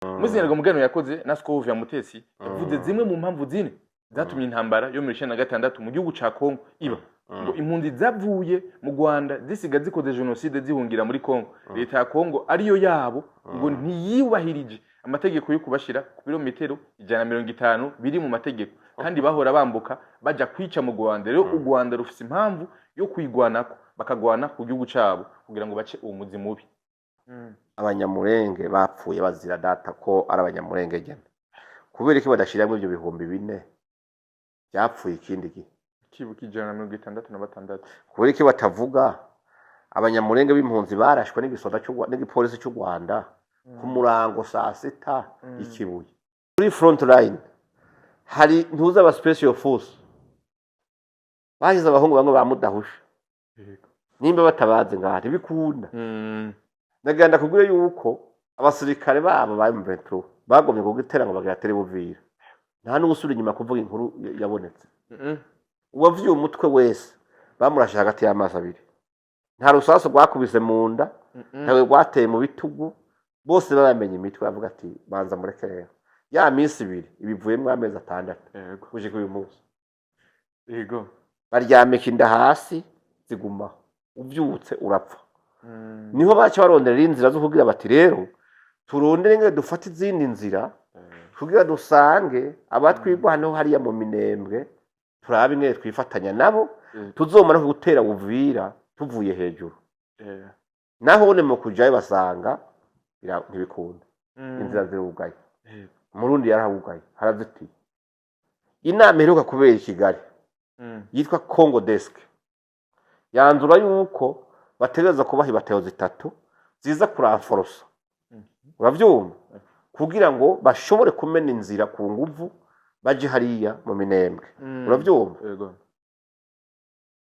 muzinyaga mugano yakoze na Skov ya Mutesi yavuze zimwe mu mpamvu zine zatumye intambara yo muri 1996 mu gihugu ca Kongo iba ngo impunzi zavuye mu Rwanda zisiga zikoze genocide zihungira muri Kongo leta ya Kongo ariyo yabo ngo ntiyubahirije amategeko yo kubashira ku birometero 150 biri mu mategeko kandi bahora bambuka baja kwica mu Rwanda rero u Rwanda rufise impamvu yo kwigwanako bakagwana ku gihugu cabo kugira ngo bace uwo muzi mubi abanyamurenge bapfuye bazira data ko ari abanyamurenge gene kubera iki badashiramo ibyo bihumbi 4 byapfuye ikindi gihe kibuka 166 kubera iki batavuga abanyamurenge b'impunzi barashwe n'igisoda n'igipolisi cy'u Rwanda ku murango saa 6 ikibuye kuri front line hari ntuza aba special force bahize abahungu bamwe bamudahusha nimba batabaze ngari bikunda naganda kugure yuko abasirikare babo ba M23 bagomye kugitera ngo bagira telebuvira nta n'usubira inyuma kuvuga inkuru yabonetse uwavuye umutwe wese bamurashe hagati y'amazi abiri nta rusaso rwakubise mu nda ntawe rwateye mu bitugu bose babamenye imitwe bavuga ati banza mureke rero ya minsi 2 ibivuyemo amezi 6 kuje kuri uyu munsi yego baryamika inda hasi ziguma uvyutse urapfa niho baca barondera inzira zo kugira bati rero turondere ngere dufata izindi nzira kugira dusange abatwigwa hano hariya mu Minembwe turabe ngere twifatanya nabo tuzomara gutera Uvira tuvuye hejuru naho one mu kujaye basanga ntibikunda inzira zirugaye Murundi yarahugaye harazitiye inama iheruka kubera i Kigali yitwa Congo Desk yanzura yuko bategereza kubaha ibateo 3 ziza kuramforosa uravyumva kugira ngo bashobore kumena inzira ku nguvu baje hariya mu Minembwe uravyumva yego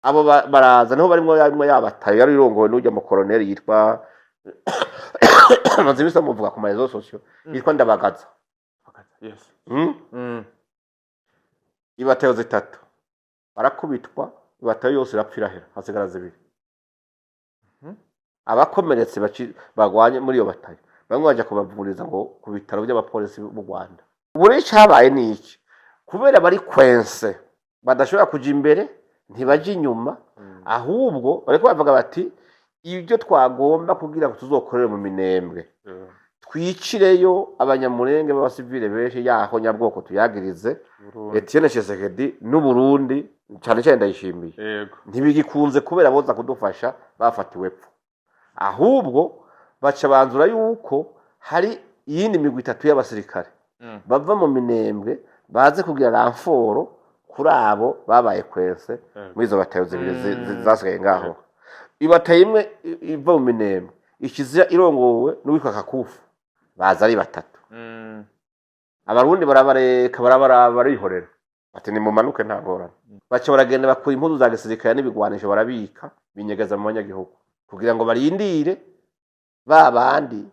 abo baraza niho barimo yabataye yari irongowe n'ujya mu colonel yitwa mazimisa muvuga ku marezo social yitwa Ndabagaza yes ibateo 3 barakubitwa ibateo yose irapfira hera hasigara 2 abakomeretse bagwanye muri iyo batayo bamwe baje kubavuriza ngo ku bitaro by'abapolisi mu Rwanda buri cyabaye niki kubera bari kwense badashobora kuja imbere ntibaje inyuma ahubwo bariko bavuga bati ibyo twagomba kugira ngo tuzokorere mu Minembwe twicireyo abanyamurenge b'abasivile benshi yaho nyabwoko tuyagirize Etienne Tshisekedi n'u Burundi cyane cyane ndayishimiye ntibigikunze kubera boza kudufasha bafatiwe pfu ahubwo baca banzura yuko hari iyindi migwi 3 y'abasirikare bava mu Minembwe baze kugira ramforo kuri abo babaye kwese mwizo batayo zibiri zasigaye ngaho ibataye imwe iva mu Minembwe ikizira irongowe n'uwitwa Kakufu baza ari 3 abarundi barabareka barihorera ati ni mumanuke nta ngorane baca baragenda bakura impuzu za gisirikare n'ibigwanisho barabika binyegeza mu banyagihugu kugira ngo barindire babandi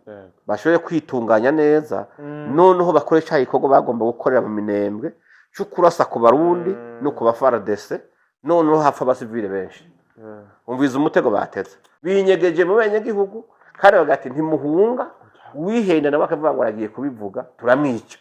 bashobore kwitunganya neza noneho bakoresha igikorwa bagomba gukorera mu Minembwe cyo kurasa ku barundi no ku bafaradese noneho hapfa abasivile benshi umviza umutego bateze binyegeje mu banyagihugu kandi bagati ntimuhunga wihenda na bakavuga ngo aragiye kubivuga turamwica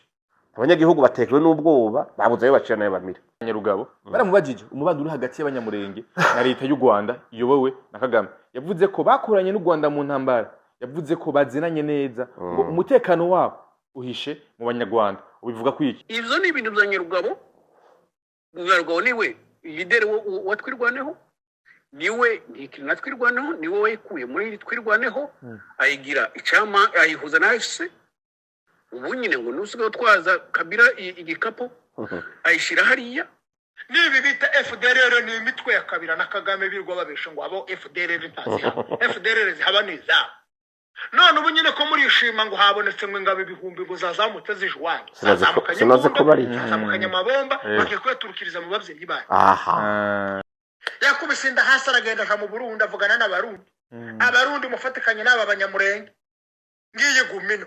abanyagihugu batekewe n'ubwoba babuze ayo bacira nayo bamira Nyarugabo baramubajije umubandi uri hagati y'abanyamurenge na leta y'u Rwanda iyobowe na Kagame yavuze ko bakoranye n'u Rwanda mu ntambara yavuze ko bazinanye neza ngo umutekano wabo uhishe mu banyarwanda ubivuga kwiki ivyo ni ibintu bya Nyarugabo niwe leader wa twirwaneho niwe natwirwaneho niwe wayikuye muri twirwaneho ayigira icama ayihuza na FC ubu nyine ngo nusigaye twaza Kabila igikapo ayishira hariya nibi bita FDLR ni imitwe ya Kabila na Kagame birwa babesha ngo abo FDLR ntazi FDLR zihabaniza none ubu nyine ko muri ishima ngo habonetse ngo ingabo ibihumbi buzazamutse zijwanye sinaze ko bari zamukanya amabomba bakekweturukiriza mu bavyeyi bayo yakubise inda hasi aragenda mu Burundi avugana n'abarundi abarundi mufatikanye n'aba banyamurenge ngiye gumino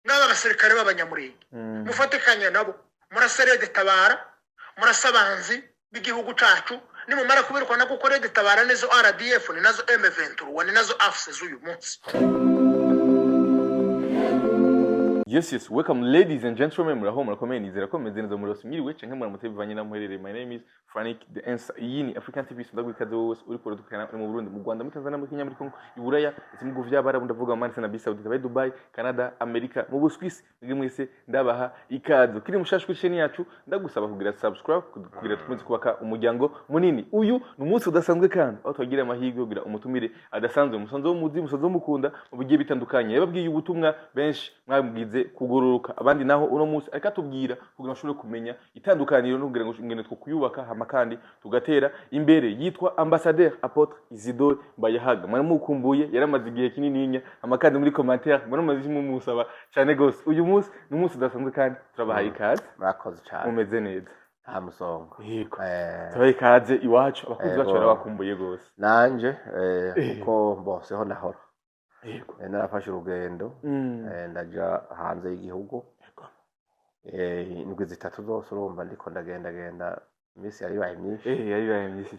n'aba basirikare b'abanyamurenge mufatikanye nabo muraserede tabara murasabanzi b'igihugu cacu nimumara kubirukana kuko rede tabara nezo RDF ni nazo M23 ni nazo AFC z'uyu munsi Yes, welcome ladies and gentlemen, muraho murakomeye nizera ko meze neza muri mwiriwe canke muramutse bivanye na muherereye. My name is Frank the Answer. Iyi ni African TV ndagwikaze wose uri production mu Burundi, mu Rwanda, muri Tanzania, muri Kenya, muri Congo, i Buraya, ese mu guvya bara ndavuga mu na Saudi Arabia, Dubai, Canada, America, mu Swiss, mwige mwese ndabaha ikaze. Kiri mushashwe isheni yacu ndagusaba kugira subscribe kugira tukunze kubaka umuryango munini. Uyu ni umunsi udasanzwe kandi aho twagira amahirwe kugira umutumire adasanzwe, musanze wo muzi, musanze wo mukunda mu bigiye bitandukanye. Yababwiye ubutumwa benshi mwabwize kugororoka, abandi naho uno munsi ariko atubwira kugira ashobore kumenya itandukaniro no kugira ngo ngene two kuyubaka hama kandi tugatera imbere. Yitwa Ambassadeur Apotre Isidore Mbayahaga, mwana mukumbuye, yaramaze igihe kinininya, hama kandi muri commentaire mwana mazi musaba cyane gose. Uyu munsi ni umunsi udasanzwe kandi turabahaye ikaze. Murakoze cyane. Mumeze neza. Nta musongo. Yego. Turabahaye ikaze iwacu, abakunzi bacu barabakumbuye gose. Nanje kuko bose ho nahora. Yego. Narafashe urugendo ndaja hanze y'igihugu. Indwi zitatu zose urumva ndiko ndagenda imisi yari baye myinshi. Yari baye myinshi.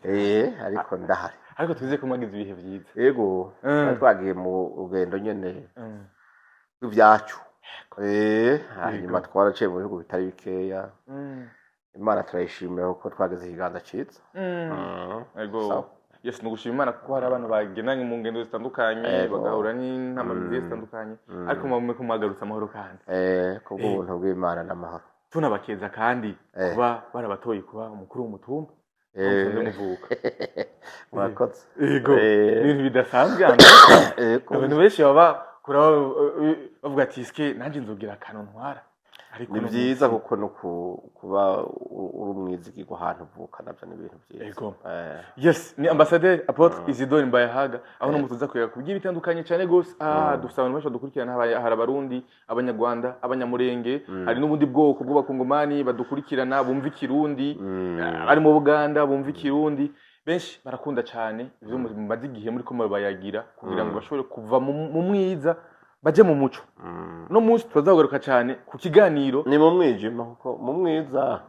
Ariko ndahari. Ariko tuze kumagiza ibihe byiza. Yego. Twagiye mu rugendo nyene rw'ibyacu. Hanyuma twaraciye mu bihugu bitari bikeya. Imana turayishimira kuko twageze ikiganza ciza. Yego. Yes, nugushima Imana kuko hari abantu bagenanye mu ngendo zitandukanye, bagahura n'intambwe zigiye zitandukanye, ariko mumwe kumagarutsa amahoro kandi. Kubwo ubuntu bw'Imana n'amahoro. Tunabakeza kandi kuba barabatoye kuba umukuru w'umutumba. Muvuka. Murakoze. Yego. Ibintu bidasanzwe hano. Abantu benshi baba bavuga ati iske nanje nzogira akantu ntwara. Ni byiza kuko no kuba uri umwizigirwa ahantu uvuka nabyo ni ibintu byiza. Yego. Yes, ni Ambassadeur Apotre Isidore Mbayahaga, aho no mutuza kureba kugira bitandukanye cyane gose. Dufite abantu benshi badukurikirana, hari abarundi, abanyarwanda, abanyamurenge, hari n'ubundi bwoko bw'abakongomani badukurikirana bumva ikirundi, ari mu Buganda bumva ikirundi. Benshi barakunda cyane ivyo mumaze igihe muri ko bayagira kugira ngo bashobore kuva mu mwiza baje mu muco. No munsi tuzagaruka cyane ku kiganiro ni mu mwijima kuko mu mwiza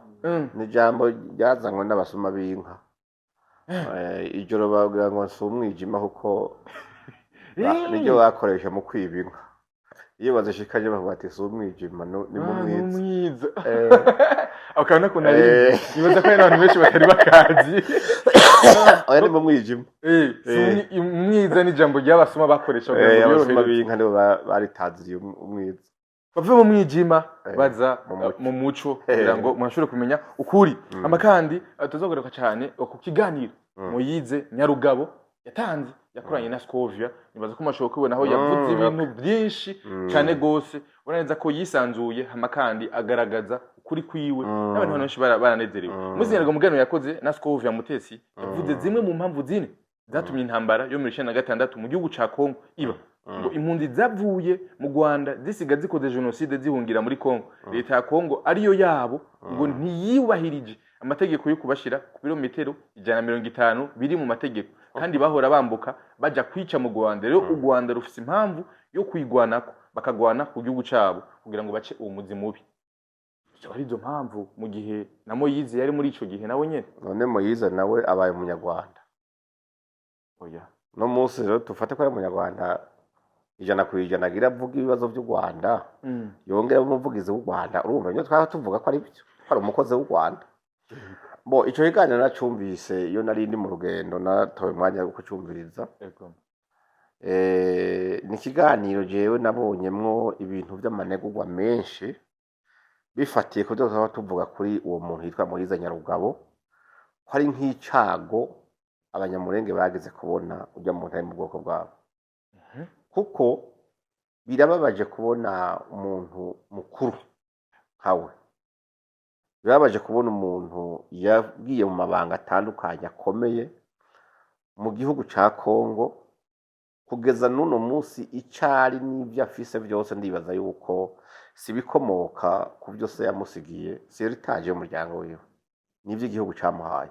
ni jambo ryazanywe n'abasuma b'inka. Ijoro bavuga ngo si umwijima kuko niryo bakoresha mu kwiba inka. Iyo bazishikaje bavuga ati si umwijima ni mu mwiza. Akana ko nari nibaza ko abantu benshi batari bakazi. Oya ni mu mwijima. Umwiza ni jambo ry'abasuma bakoresha abasuma b'inka nibo baritaziriye umwiza. Bave mu mwijima baza mu muco kugira ngo mwashobore kumenya ukuri. Amakandi tuzogaruka cyane ku kiganiro Moyize Nyarugabo yatanze yakoranye na Scovia. Nibaza ko mashobora kubona aho yavuze ibintu byinshi cyane gose, uraneza ko yisanzuye hama kandi agaragaza ukuri kwiwe n'abantu benshi baranezerewe. Muzinyaga mugano yakoze na Scovia Mutesi yavuze zimwe mu mpamvu zine zatumye intambara yo muri 2006 mu gihugu ca Congo iba. Ngo impunzi zavuye mu Rwanda zisiga zikoze genocide zihungira muri Congo. Leta ya Congo ariyo yabo ngo ntiyubahirije amategeko yo kubashira ku birometero 150 biri mu mategeko, kandi bahora bambuka baja kwica mu Rwanda. Rero u Rwanda rufise impamvu yo kwigwanako, bakagwana ku gihugu cabo kugira ngo bace uwo muzi mubi. Ari zo mpamvu mu gihe na Moyize yari muri ico gihe nawe nyene. None Moyize nawe abaye umunyarwanda. Oya. No munsi rero tufate ko ari umunyarwanda 100% agira avuga ibibazo by'u Rwanda. Yongera umuvugizi w'u Rwanda. Urumva nyo twaba tuvuga ko ari byo. Ko ari umukozi w'u Rwanda. Bo ico kiganiro nacumbise iyo nari ndi mu rugendo natoye umwanya wo kucumviriza. Yego. Ni kiganiro jewe nabonyemwo ibintu by'amanegurwa menshi bifatiye ko twaba tuvuga kuri uwo muntu yitwa Moyize Nyarugabo, ko ari nk'icago abanyamurenge bageze kubona ujya mu ntari mu bwoko bwabo. Kuko birababaje kubona umuntu mukuru hawe, birababaje kubona umuntu yagiye mu mabanga atandukanye akomeye mu gihugu ca Congo, kugeza n'uno munsi icari n'ibyo afise byose ndibaza yuko sibikomoka ku byose yamusigiye, si heritage y'umuryango wiwe, n'ivyo igihugu camuhaye.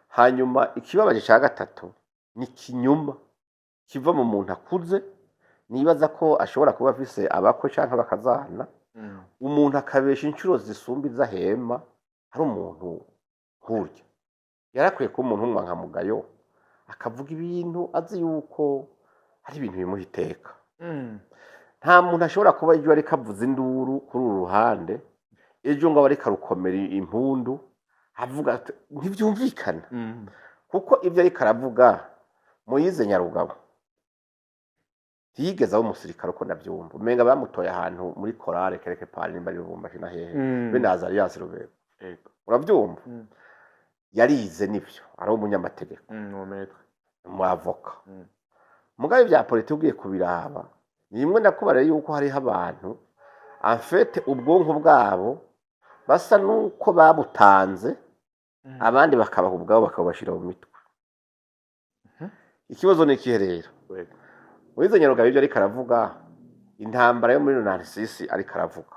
Hanyuma ikibabaje ca gatatu ni kinyuma kiva mu muntu akuze, nibaza ko ashobora kuba afise abakwe canke bakazana. Umuntu akabesha inshuro zisumba izahema, hari umuntu nkurya yarakwiye ko umuntu umwe nkamugayo akavuga ibintu azi yuko ari ibintu bimuha iteka. nta muntu ashobora kuba ejo ariko avuza induru kuri uru ruhande ejo ngo ariko arukomera impundu avuga ntibyumvikana kuko ibyo ariko aravuga Moise Nyarugabo ntiyigeze aba umusirikare uko ndabyumva umenga bamutoye ahantu muri korale kereke pari nimba ari Lubumbashi na hehe bene Azarias Rubego urabyumva yarize nibyo ari umunyamategeko mu avoka mugabe bya politiki ugiye kubiraba nimwe ndakubara yuko hariho abantu afete ubwonko bwabo basa nuko babutanze abandi bakabaha ubwabo bakabashira mu mitwe ikibazo ni ikihe rero Moise Nyarugabo ibyo ariko aravuga intambara yo muri Narcisse ariko aravuga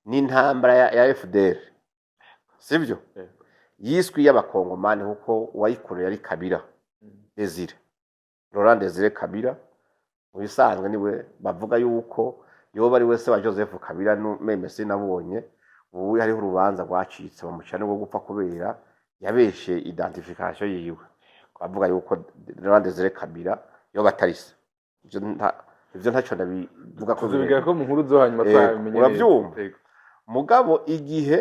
ni intambara ya FDR sibyo yiswi y'abakongomani kuko wayikoreye ari Kabila Desire Laurent Desire Kabila mu bisanzwe niwe bavuga yuko yoba ari wese wa Joseph Kabila meme sinabonye ubu hariho urubanza rwacitse bamucana rwo gupfa kubera yabeshe identification yiwe bavuga yuko Laurent Desire Kabila yoba atarise ivyo ntacyo ndabivuga ko bivuga ko mu nkuru zo hanyuma twabimenye urabyumva mugabo igihe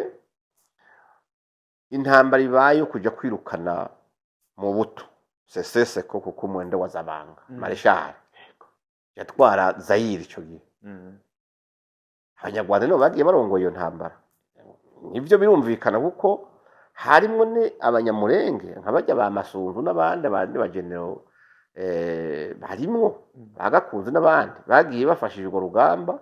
intambara ibaye kujya kwirukana mu buto sesese ko kuko umwende wa Zabanga Marshal yatwara Zaire icyo gihe abanyarwanda nibo bagiye barongoye iyo ntambara nibyo birumvikana kuko harimo ne abanyamurenge nk'abajya ba Masunzu n'abandi bagenero barimo bagakunze n'abandi bagiye bafashije urwo rugamba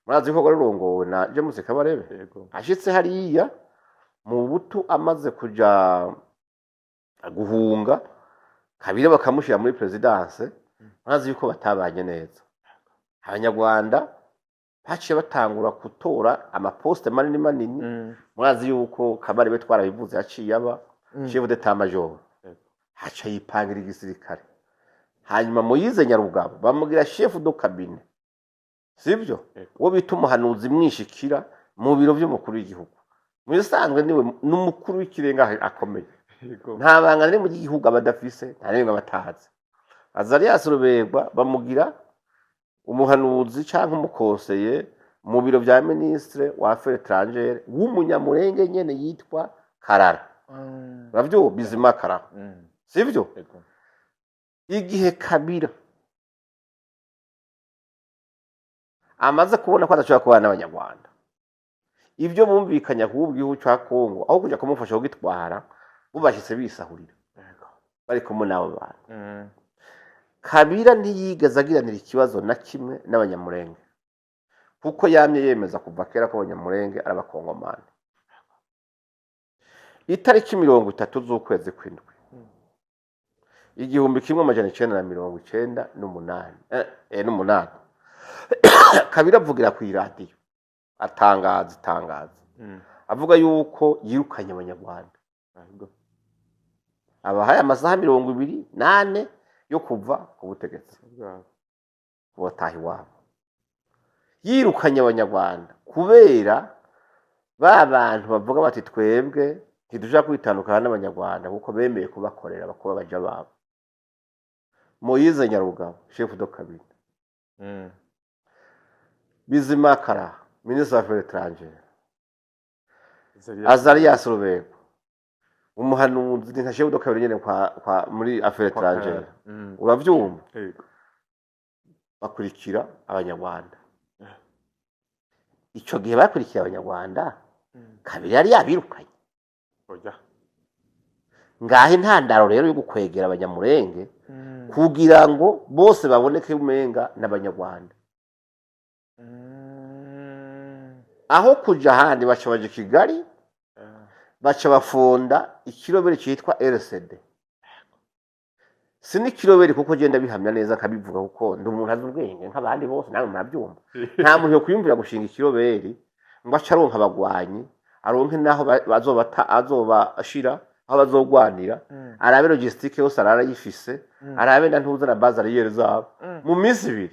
murazi ko rurongowe na James Kabarebe ashitse hariya mu buto amaze kuja guhunga Kabila bakamushira muri presidence murazi yuko batabanye neza abanyarwanda baciye batangura gutora amaposte manini murazi yuko Kabarebe twarabivuze yaciye aba chef d'état major haca yipangira igisirikare hanyuma Moise Nyarugabo bamugira chef de cabinet sibyo wo bita umuhanuzi mwishikira mu biro by'umukuru w'igihugu mu bisanzwe niwe n'umukuru w'ikirenga akomeye nta banga riri mu gihugu abadafise nta n'imwe batahaze Azarias Rubegwa bamugira umuhanuzi cyangwa umukonseye mu biro bya ministre wa affaires étrangères w'umunyamurenge nyene yitwa Karara bavyo bizima Karara sivyo igihe Kabila amaze kubona ko adashobora kubana n'abanyarwanda ibyo bumvikanya ku gihugu cya Kongo aho kujya kumufasha kugitwara bubashitse bisahurira bari kumwe nabo bantu Kabila ntiyigeze agiranira ikibazo na kimwe n'abanyamurenge kuko yamye yemeza kuva kera ko abanyamurenge ari abakongomani itariki 30 z'ukwezi kw'indwi 1998 Kabila avugira ku iradiyo atangaza avuga yuko yirukanye abanyarwanda abahaye amasaha 28 yo kuva ku butegetsi batahi wabo yirukanye abanyarwanda kubera ba bantu bavuga bati twebwe ntiduja kwitandukana n'abanyarwanda kuko bemeye kubakorera bakuba baja babo Moise Nyarugabo chef de cabinet Bizima Kara ministre des affaires étrangères Azarias Rubego umuhanuzi nka chef de cabinet nyene kwa muri affaires étrangères uravyumva bakurikira abanyarwanda ico gihe bakurikira abanyarwanda Kabila yari yabirukanye ngahe intandaro rero yo gukwegera abanyamurenge kugira ngo bose baboneke umenga n'abanyarwanda aho kuja handi baca baje Kigali baca bafonda ikirobere cyitwa RCD sini kirobere kuko genda bihamya neza kabivuga kuko ndi umuntu azi ubwenge nk'abandi bose nawe murabyumva nta muntu yo kwiyumvira gushinga ikirobere ngo acaronka abagwanyi aronke naho azobashira aho bazogwanira arabe logistique yose arayifise arabe na ntuza na bazariyeri zabo mu minsi 2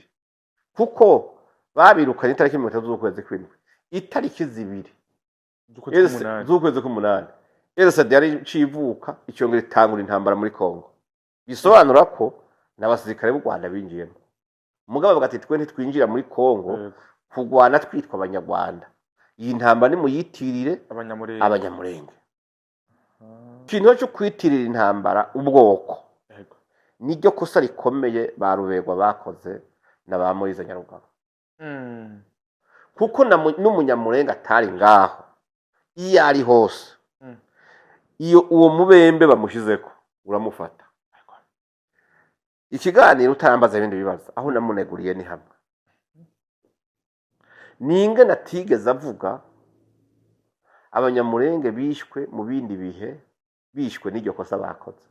kuko babirukanye itariki 30 z'ukwezi kw'indwi itariki 2 z'ukwezi k'umunani RCD yari civuka icyongera itangura intambara muri Kongo bisobanura ko n'abasirikare b'u Rwanda binjiyemo mugabo bavuga ati twe ntitwinjira muri Kongo kugwana twitwa abanyarwanda, iyi ntambara nimuyitirire abanyamurenge. Ikintu cyo kwitirira intambara ubwoko niryo kosa rikomeye ba Ruberwa bakoze na ba Moise Nyarugabo. Kuko n'umunyamurenge atari ngaho iyo ari hose, iyo uwo mubembe bamushizeko uramufata. Ikiganiro utambaza ibindi bibazo aho namuneguriye ni hamwe ninge natigeze avuga abanyamurenge bishwe mu bindi bihe bishwe n'iryo kosa bakoze.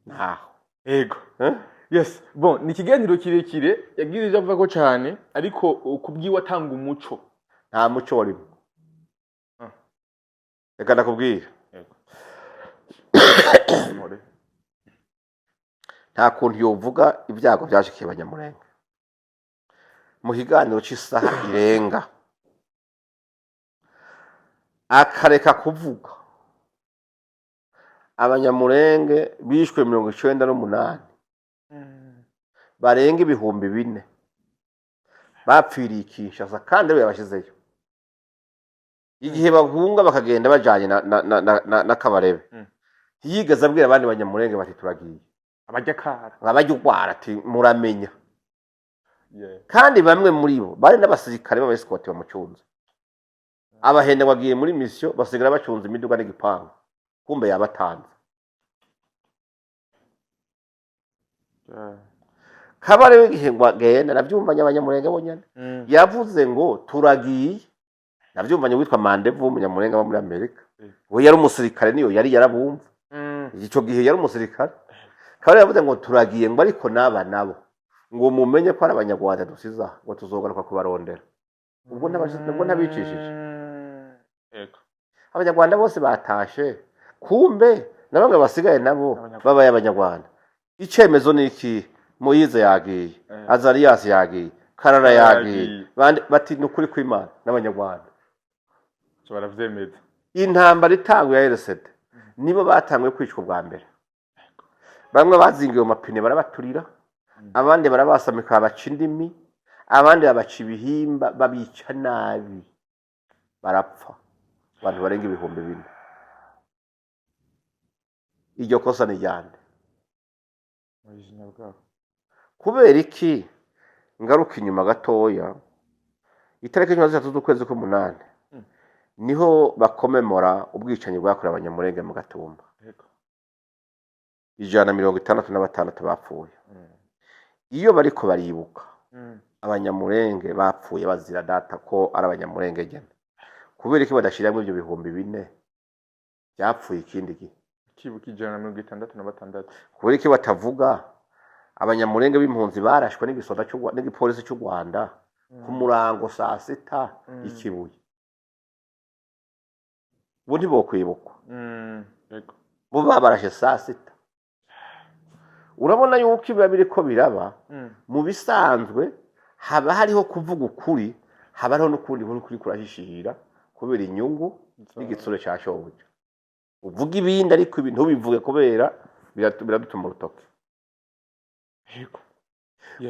Ntaho. Yego. Yes. Bon, ni ikiganiro kirekire yagirije avuga ko cyane ariko kubwiwe atanga umuco. Nta muco warimo. Reka ndakubwira. Nta kuntu yovuga ibyago byashikiye abanyamurenge mu kiganiro cy'isaha irenga akareka kuvuga abanyamurenge bishwe 98 barenga 4,000 bapfiriye Kinshasa kandi yabashizeyo igihe bahunga bakagenda bajanye na Kabarebe. Yigeze abwira abandi banyamurenge bati turagiye abajya ugwara ati muramenya. Kandi bamwe muri bo bari n'abasirikare b'abaescort bamucunze, abahende wagiye muri mission basigara bacunze imiduga n'igipangu, kumbe yabatanze. Kabarebe gihengwa genda navyumvanya abanyamurenge bonyane yavuze ngo turagiye, navyumvanya witwa Mandevu umunyamurenge aba muri Amerika, we yari umusirikare niyo yari yarabumva ico gihe yari umusirikare. Kabarebe yavuze ngo turagiye ngo ariko naba nabo ngo mumenye ko ari abanyarwanda dusiza ngo tuzogaruka kubarondera. Ubwo ntabicishije. Yego. Abanyarwanda bose batashe, kumbe na bamwe basigaye nabo babaye abanyarwanda. Icemezo niki? Moise yagiye, Azarias yagiye, Karara yagiye, bati nukuri kw'Imana n'abanyarwanda. So baravyemeza. Intambara itangwe ya RCD nibo batangwe kwicwa bwa mbere. Bamwe bazingiye mu mapine barabaturira, abandi barabasamika baca indimi, abandi babaca ibihimba babica nabi barapfa, abantu barenga 4,000. Iryo kosa ni ryande? Kubera iki? Ngaruka inyuma gatoya, itariki 13 z'ukwezi k'8 niho bakomemora ubwicanyi bwakorewe abanyamurenge mu Gatumba. 166 bapfuye. Iyo bariko baribuka abanyamurenge bapfuye bazira data ko ari abanyamurenge gene, kubera iki badashiramwe ibyo 4,000 byapfuye ikindi gihe kibuka 166? Kubera iki batavuga abanyamurenge b'impunzi barashwe n'igisoda n'igipolisi cy'u Rwanda ku murango saa 6 ikibuye? Bo ntibokwibukwa. Yego. Bo babarashe saa 6. Urabona yuko biba biriko biraba mu bisanzwe haba hariho kuvuga ukuri, haba hariho n'ukundi kuri kurahishira kubera inyungu n'igitsure cyashoboje. Uvuga ibindi ariko ibintu bivuge kubera biradutuma urutoke. Yego.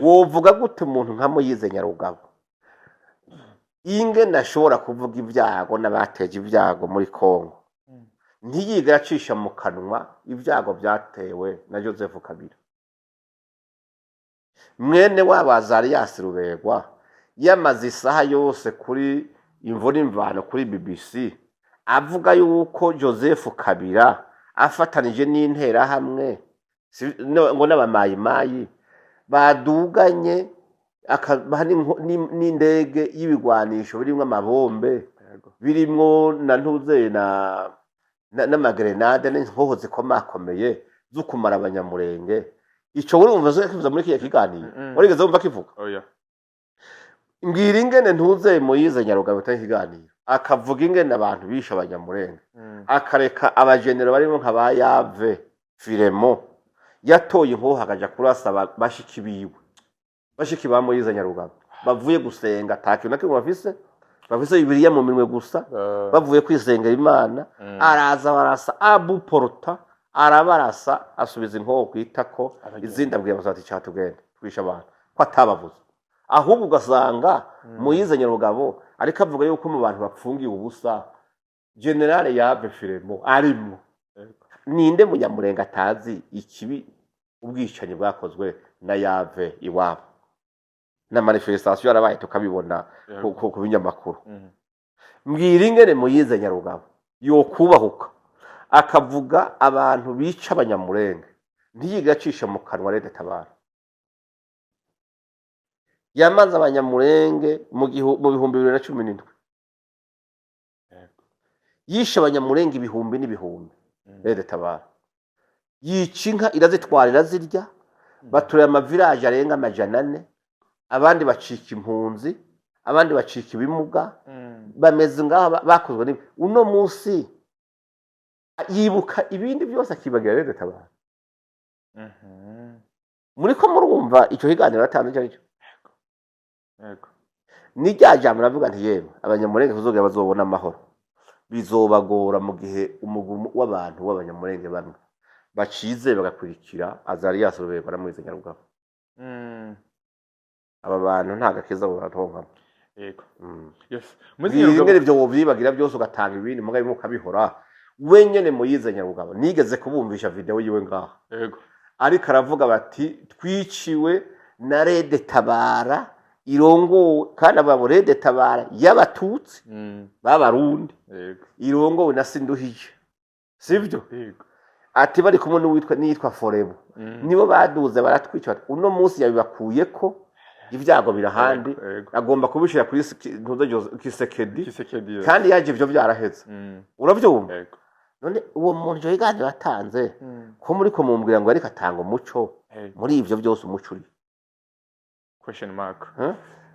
Wovuga gute umuntu nka Moise Nyarugabo inge nashobora kuvuga ibyago n'abateje ibyago muri Kongo ntiyiga yacisha mu kanwa ibyago byatewe na Joseph Kabila? Mwene w'Abazarias Ruberwa yamaze isaha yose kuri imvura imvano kuri BBC avuga yuko Joseph Kabila afatanije n'intera hamwe ngo n'abamayimayi baduganye n'indege y'ibigwanisho birimwo amabombe, birimwo na ntuze n'amagrenade n'inkoho zikomakomeye zo kumara abanyamurenge. Ico urumva zo kivuza muri kiye kiganiro urigeze wumva kivuga? Oya. Ngira ingene ntuze Moise Nyarugabo kiganiro akavuga ingene abantu bisha abanyamurenge, akareka abagenero barimo nka ba Yave Firemo yatoye inkoho akaja kurasa bashiki biwe, bashiki ba Moise Nyarugabo bavuye gusenga atakiyo nakimwe bafise Bibiliya mu minwe gusa, bavuye kwisengera Imana. Araza barasa Abu Porta arabarasa asubiza inkoho kwitako izindi abwira bazati cyane tugende twisha abantu ko atabavuze ahubwo ugasanga Moise Nyarugabo ariko avuga yuko mu bantu bapfungiye ubusa generale Yave Firemo arimo ninde munyamurenga atazi ikibi ubwicanyi bwakozwe na Yave iwabo na manifestation yarabaye tukabibona ku binyamakuru mbwira ingene Moise Nyarugabo yo kubahuka akavuga abantu bica abanyamurenge ntiyigacisha mu kanwa Rede Tabara yamaze abanyamurenge mu 2017 yishe abanyamurenge ibihumbi n'ibihumbi Rede Tabara yica inka irazitwarira zirya baturira amavirage arenga 400 abandi bacika impunzi abandi bacika ibimuga bameze ngaho bakozwe uno munsi yibuka ibindi byose akibagira Rede Tabara muri ko murumva icyo higaniro atanu cyo yego ni jambo navuga nti yemwe abanyamurenge kuzoga bazobona amahoro bizobagora mu gihe umugumu w'abantu w'abanyamurenge bamwe bacize bagakurikira Azarias Rubego na Moise Nyarugabo aba bantu nta gakeza batonka yego yes Moise Nyarugabo ibyo wovyibagira byose ugatanga ibindi mugabe mukabihora wenyene Moise Nyarugabo nigeze kubumvisha video yiwe ngaha yego ariko aravuga bati twiciwe na Rede Tabara irongo kandi ababo Rede Tabara y'abatutsi b'abarundi yego irongo na Sinduhije sivyo yego ati bari kumwe n'uwitwa nitwa Forebo nibo baduze baratwica uno munsi yabibakuye ko ibyago birahandi agomba kubishira kuri Kisekedi kandi yaje ivyo byaraheze uravyumva yego none uwo muntu yiganira atanze ko muri ko mumbwira ngo ariko atanga umuco muri ivyo byose umuco uri question mark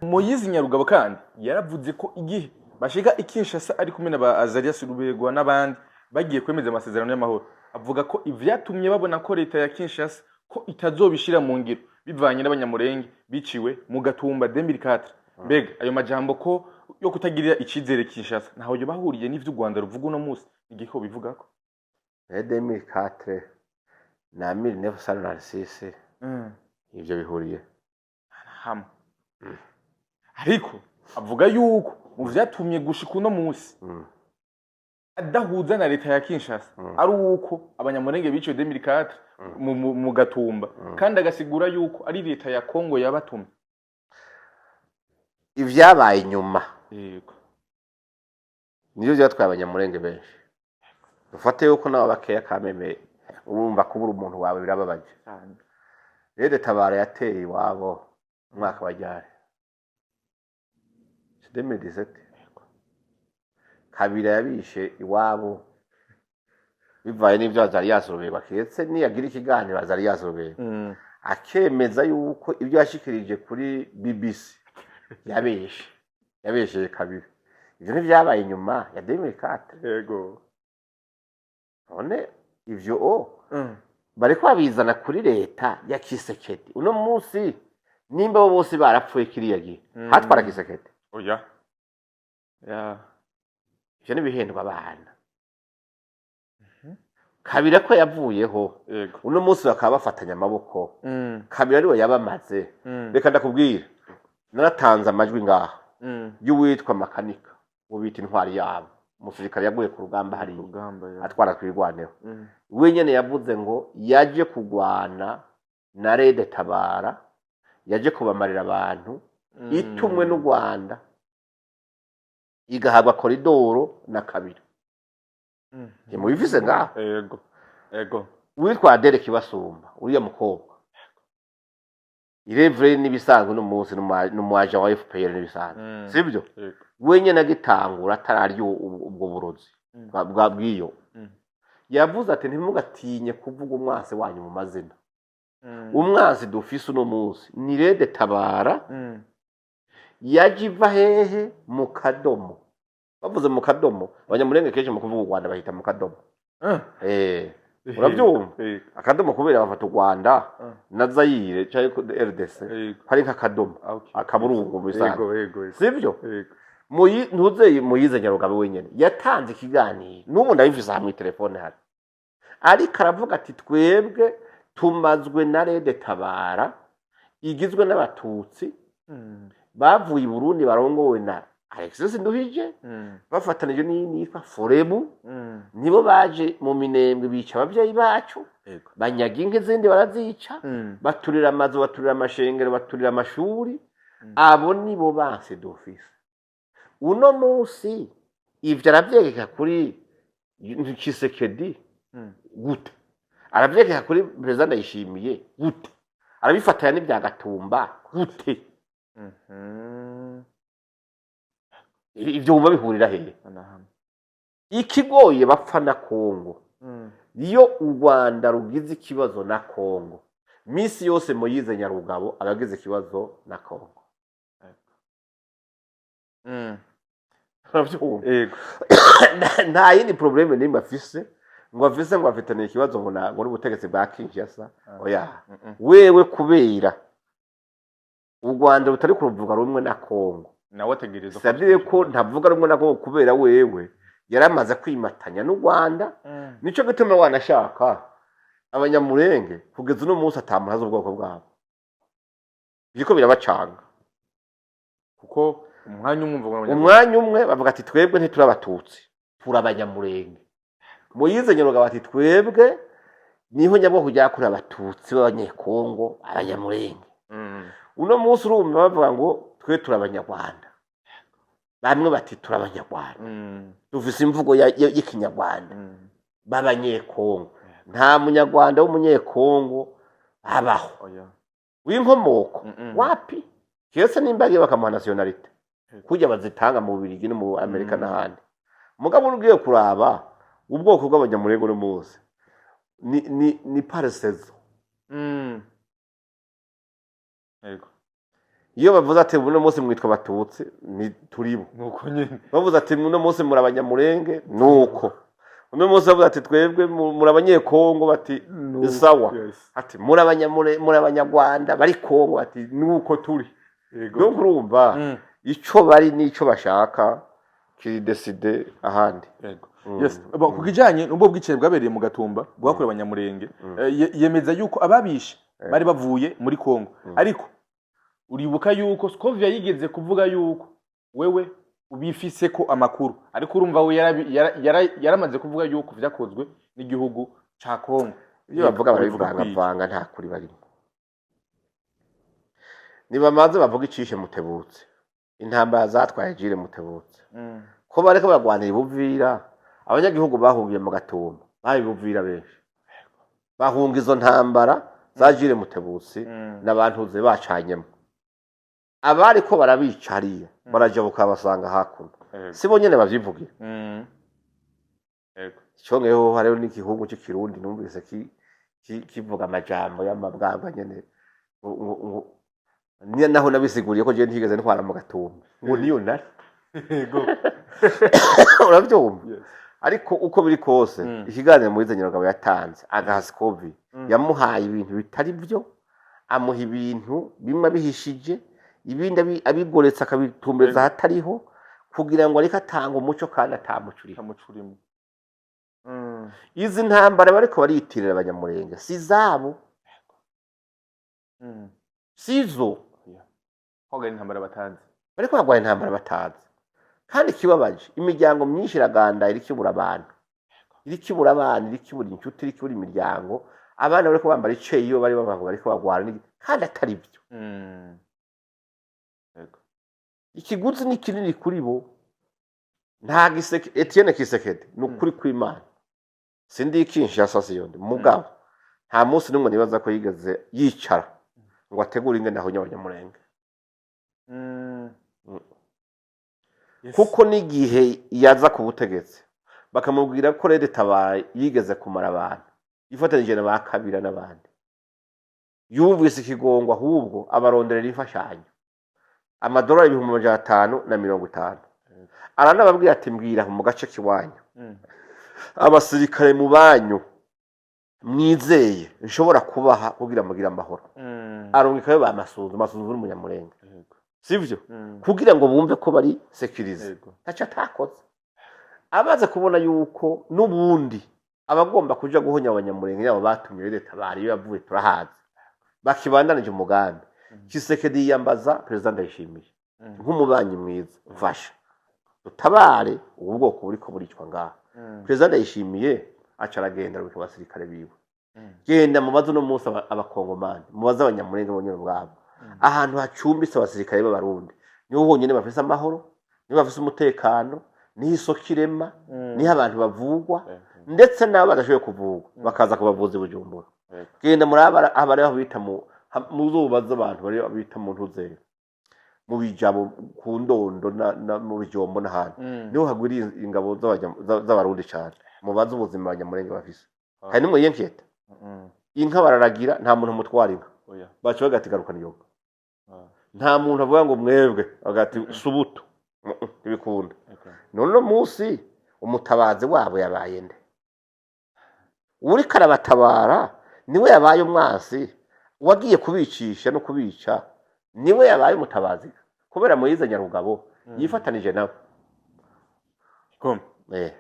Moise Nyarugabo kandi yaravuze ko igihe bashika Kinshasa ari kumwe na Azarias Rubego n'abandi bagiye kwemeza amasezerano y'amahoro avuga ko ivyatumye babona ko leta ya Kinshasa ko itazobishira mu ngiro bivanye n'abanyamurenge biciwe mu Gatumba 2004 mbega ayo majambo ko yo kutagirira icizere Kinshasa naho yo bahuriye n'ivyo u Rwanda ruvuga uno munsi igiko bivuga ko 2004 na 1996 ivyo bihuriye hamwe ariko avuga yuko mu vyatumye gushika uno munsi adahuza na leta ya Kinshasa ari uko abanyamurenge biciwe 2004 mu Gatumba kandi agasigura yuko ari leta ya Kongo yabatumye ivyabaye nyuma yego niyo byatwaye abanyamurenge benshi ufate yuko nawe bakeya kameme urumva kubura umuntu wawe birababaje Rede Tabara yateye iwabo umwaka wajyare 2017 kabira yabishe iwabo bivaye n'ivyo Azarias Rubego aketse niyagira ikiganiro Azarias Rubego akemeza yuko ibyo yashikirije kuri BBC yabeshe kabiri ivyo nivyabaye nyuma ya 2004 yego none ivyo bariko babizana kuri leta ya Kisekedi uno munsi nimba bo bose barapfuye kiriya gihe hatwara Kisekedi oya ya ivyo nibihendwa abana kabira ko yavuyeho yego uno munsi bakaba bafatanya amaboko kabira ariwe yabamaze reka ndakubwira naratanze amajwi ngaha y'uwitwa Makanika ubita intwari yabo umusirikare yaguye ku rugamba hari atwara kwirwaneho wenyene yavuze ngo yaje kugwana na Rede Tabara yaje kubamarira abantu itumwe n'u Rwanda igahagwa koridoro na kabira mubivuze ngaho yego witwa Derek Basumba uriya mukobwa irevre nibisanzwe no munsi n'umwaje wa FPR nibisanzwe sibyo wenyene agitangura atararyo ubwo burozi bwiyo yavuze ati ntimugatinye kuvuga umwase wanyu mu mazina umwase dufise uno munsi ni Rede Tabara yajiva hehe mu Kadomo bavuze mu Kadomo abanyamurenge kenshi mu kuvuga u Rwanda bahita mu Kadomo urabyumva Akadomo kubera bafata u Rwanda na Zaire cyangwa RDC hari nk'akadomo akaburungu bisanzwe sivyo ntuzeye Moise Nyarugabo wenyene yatanze ikiganiro n'ubu ndabivuze hamwe telefone hari ariko aravuga ati twebwe tumazwe na rede tabara igizwe n'abatutsi bavuye i Burundi barongowe na Alexis Nduhije bafatanije n'iyitwa Forebu nibo baje mu Minembwe bica abavyeyi bacu banyaga inka izindi barazica baturira amazu baturira amashengero baturira amashuri abo nibo banse d'office uno munsi ivyo aravyegeka kuri Tshisekedi gute aravyegeka kuri President Ndayishimiye gute arabifatanya n'ibya Gatumba gute ivyo bumva bihurira hehe ikigoye bapfa na Kongo iyo u Rwanda rugize ikibazo na Kongo misi yose Moyize Nyarugabo abagize ikibazo na Kongo nta yindi probleme nimba afise ngo afitanye ikibazo ngo n'ubutegetsi bwa Kinshasa oya wewe kubera u Rwanda rutari kuruvuga rumwe na Kongo nawe ategereza sabye ko ntavuga rumwe na Kongo kubera wewe yaramaze kwimatanya n'u Rwanda nico gituma wanashaka abanyamurenge kugeza uno munsi atamuhaza ubwoko bwabo biko birabacanga kuko umwanya umwe bavuga ati twebwe ntiturabatutsi turabanyamurenge Moyize Nyarugabo ati twebwe niho nyabwoko rya kuri abatutsi b'abanyekongo abanyamurenge uno munsi urumva bavuga ngo twe turabanyarwanda bamwe bati turabanyarwanda dufise imvugo y'ikinyarwanda b'abanyekongo nta munyarwanda w'umunyekongo abaho w'inkomoko wapi kese nimbagiye bakamuha nationalite kujya bazitanga mu Bubiligi no mu Amerika n'ahandi mugabo ugiye kuraba ubwoko bw'abanyamurenge n'umuze ni parsezo yego iyo bavuze ati uno munsi mwitwa batutsi ni turibo nuko nyine bavuze ati uno munsi muri abanyamurenge nuko uno munsi bavuze ati twebwe muri abanyekongo bati sawa ati muri abanyarwanda bari Kongo ati nuko turi yego urumva ico bari nico bashaka kiri decide ahandi yego yes kukijanye n'ubwo bwicere bwabereye mu Gatumba bwakore abanyamurenge yemeza yuko ababishe bari bavuye muri Kongo ariko uribuka yuko Scovia yigeze kuvuga yuko wewe ubifise ko amakuru ariko urumva we yaramaze kuvuga yuko vyakozwe n'igihugu ca Kongo iyo bavuga barabivanga nta kuri barimo nibamaze bavuga icishe Mutebutse intambara zatwaye Jire Mutebutse ko bareko baragwanira Buvira abanyagihugu bahungiye mu Gatumba bari Buvira benshi bahunga izo ntambara za Jire Mutebutse n'abantuze bacanyemo abari ko barabicariye baraje bukabasanga hakuno sibo nyene bavyivugira yego cyongeho hariho n'igihugu cy'ikirundi numvise kivuga amajambo y'amabwanga nyene niyo naho nabisiguriye ko je ntigeze ntwara mu Gatumba ngo niyo nari yego urabyumva ariko uko biri kose ikiganiro Moyize Nyarugabo yatanze agahaskovi yamuhaye ibintu bitari byo amuha ibintu bimwe bihishije ibindi abigoretse akabitumbereza hatariho kugira ngo ariko atanga umuco kandi atamucurimo izi ntambara bariko bariyitirira abanyamurenge si zabo sizo hoga intambara batanze bariko bagwaye intambara batazi kandi kibabaje imiryango myinshi iraganda irikibura abantu irikibura inshuti irikibura imiryango abana bariko bambara iceyo bari bavuga bariko bagwara kandi atari byo ikiguzi ni kinini kuri bo nta Etienne Kisekedi nukuri kw'Imana sindi Kinshasa siyonde mugabo nta munsi nimwe nibaza ko yigeze yicara ngo ategure ingene aho nyabanyamurenge kuko n'igihe yaza ku butegetsi bakamubwira ko Rede Tabara yigeze kumara abantu ifatanije na bakabira n'abandi yumvise ikigongo ahubwo abaronderera imfashanyo amadolari 550 aranababwira ati mbwira mu gace kiwanyu abasirikare mu banyu mwizeye nshobora kubaha kugira mugira amahoro arungikayo bamasunzu n'umunyamurenge sivyo kugira ngo bumve ko bari securize tacha takoze amaze kubona yuko nubundi abagomba kuja guhonya abanyamurenge yabo batumye leta bari bavuye turahazi bakibandanije umugambi Kisekedi yiyambaza perezida Ndayishimiye nk'umubanyi mwiza mfasha utabare ubu bwoko buriko buricwa ngaha perezida Ndayishimiye aca aragenda arabika abasirikare biwe genda mubaze no munsi abakongomani mubaze abanyamurenge bonyene bwabo ahantu hacumbitse abasirikare b'abarundi niho honyene bafise amahoro niho bafise umutekano niho isoko irema niho abantu bavugwa ndetse nabo badashoboye kuvugwa bakaza kubavuza i Bujumbura genda muri abari aho bita mu zuba z'abantu bari bita mu ntuzere mu bijabo ku ndondo mu bijombo n'ahandi niho hagwiriye ingabo z'abarundi cyane mubaze ubuzima abanyamurenge bafise hari nimwe yenketa inka bararagira nta muntu mutwara inka baca bagatigarukana iyo nta muntu avuga ngo mwebwe agati subuto ibikunda none munsi umutabazi wabo yabaye nde uri karabatabara niwe yabaye umwasi wagiye kubicisha no kubica niwe yabaye umutabazi kubera Moise Nyarugabo yifatanije nabo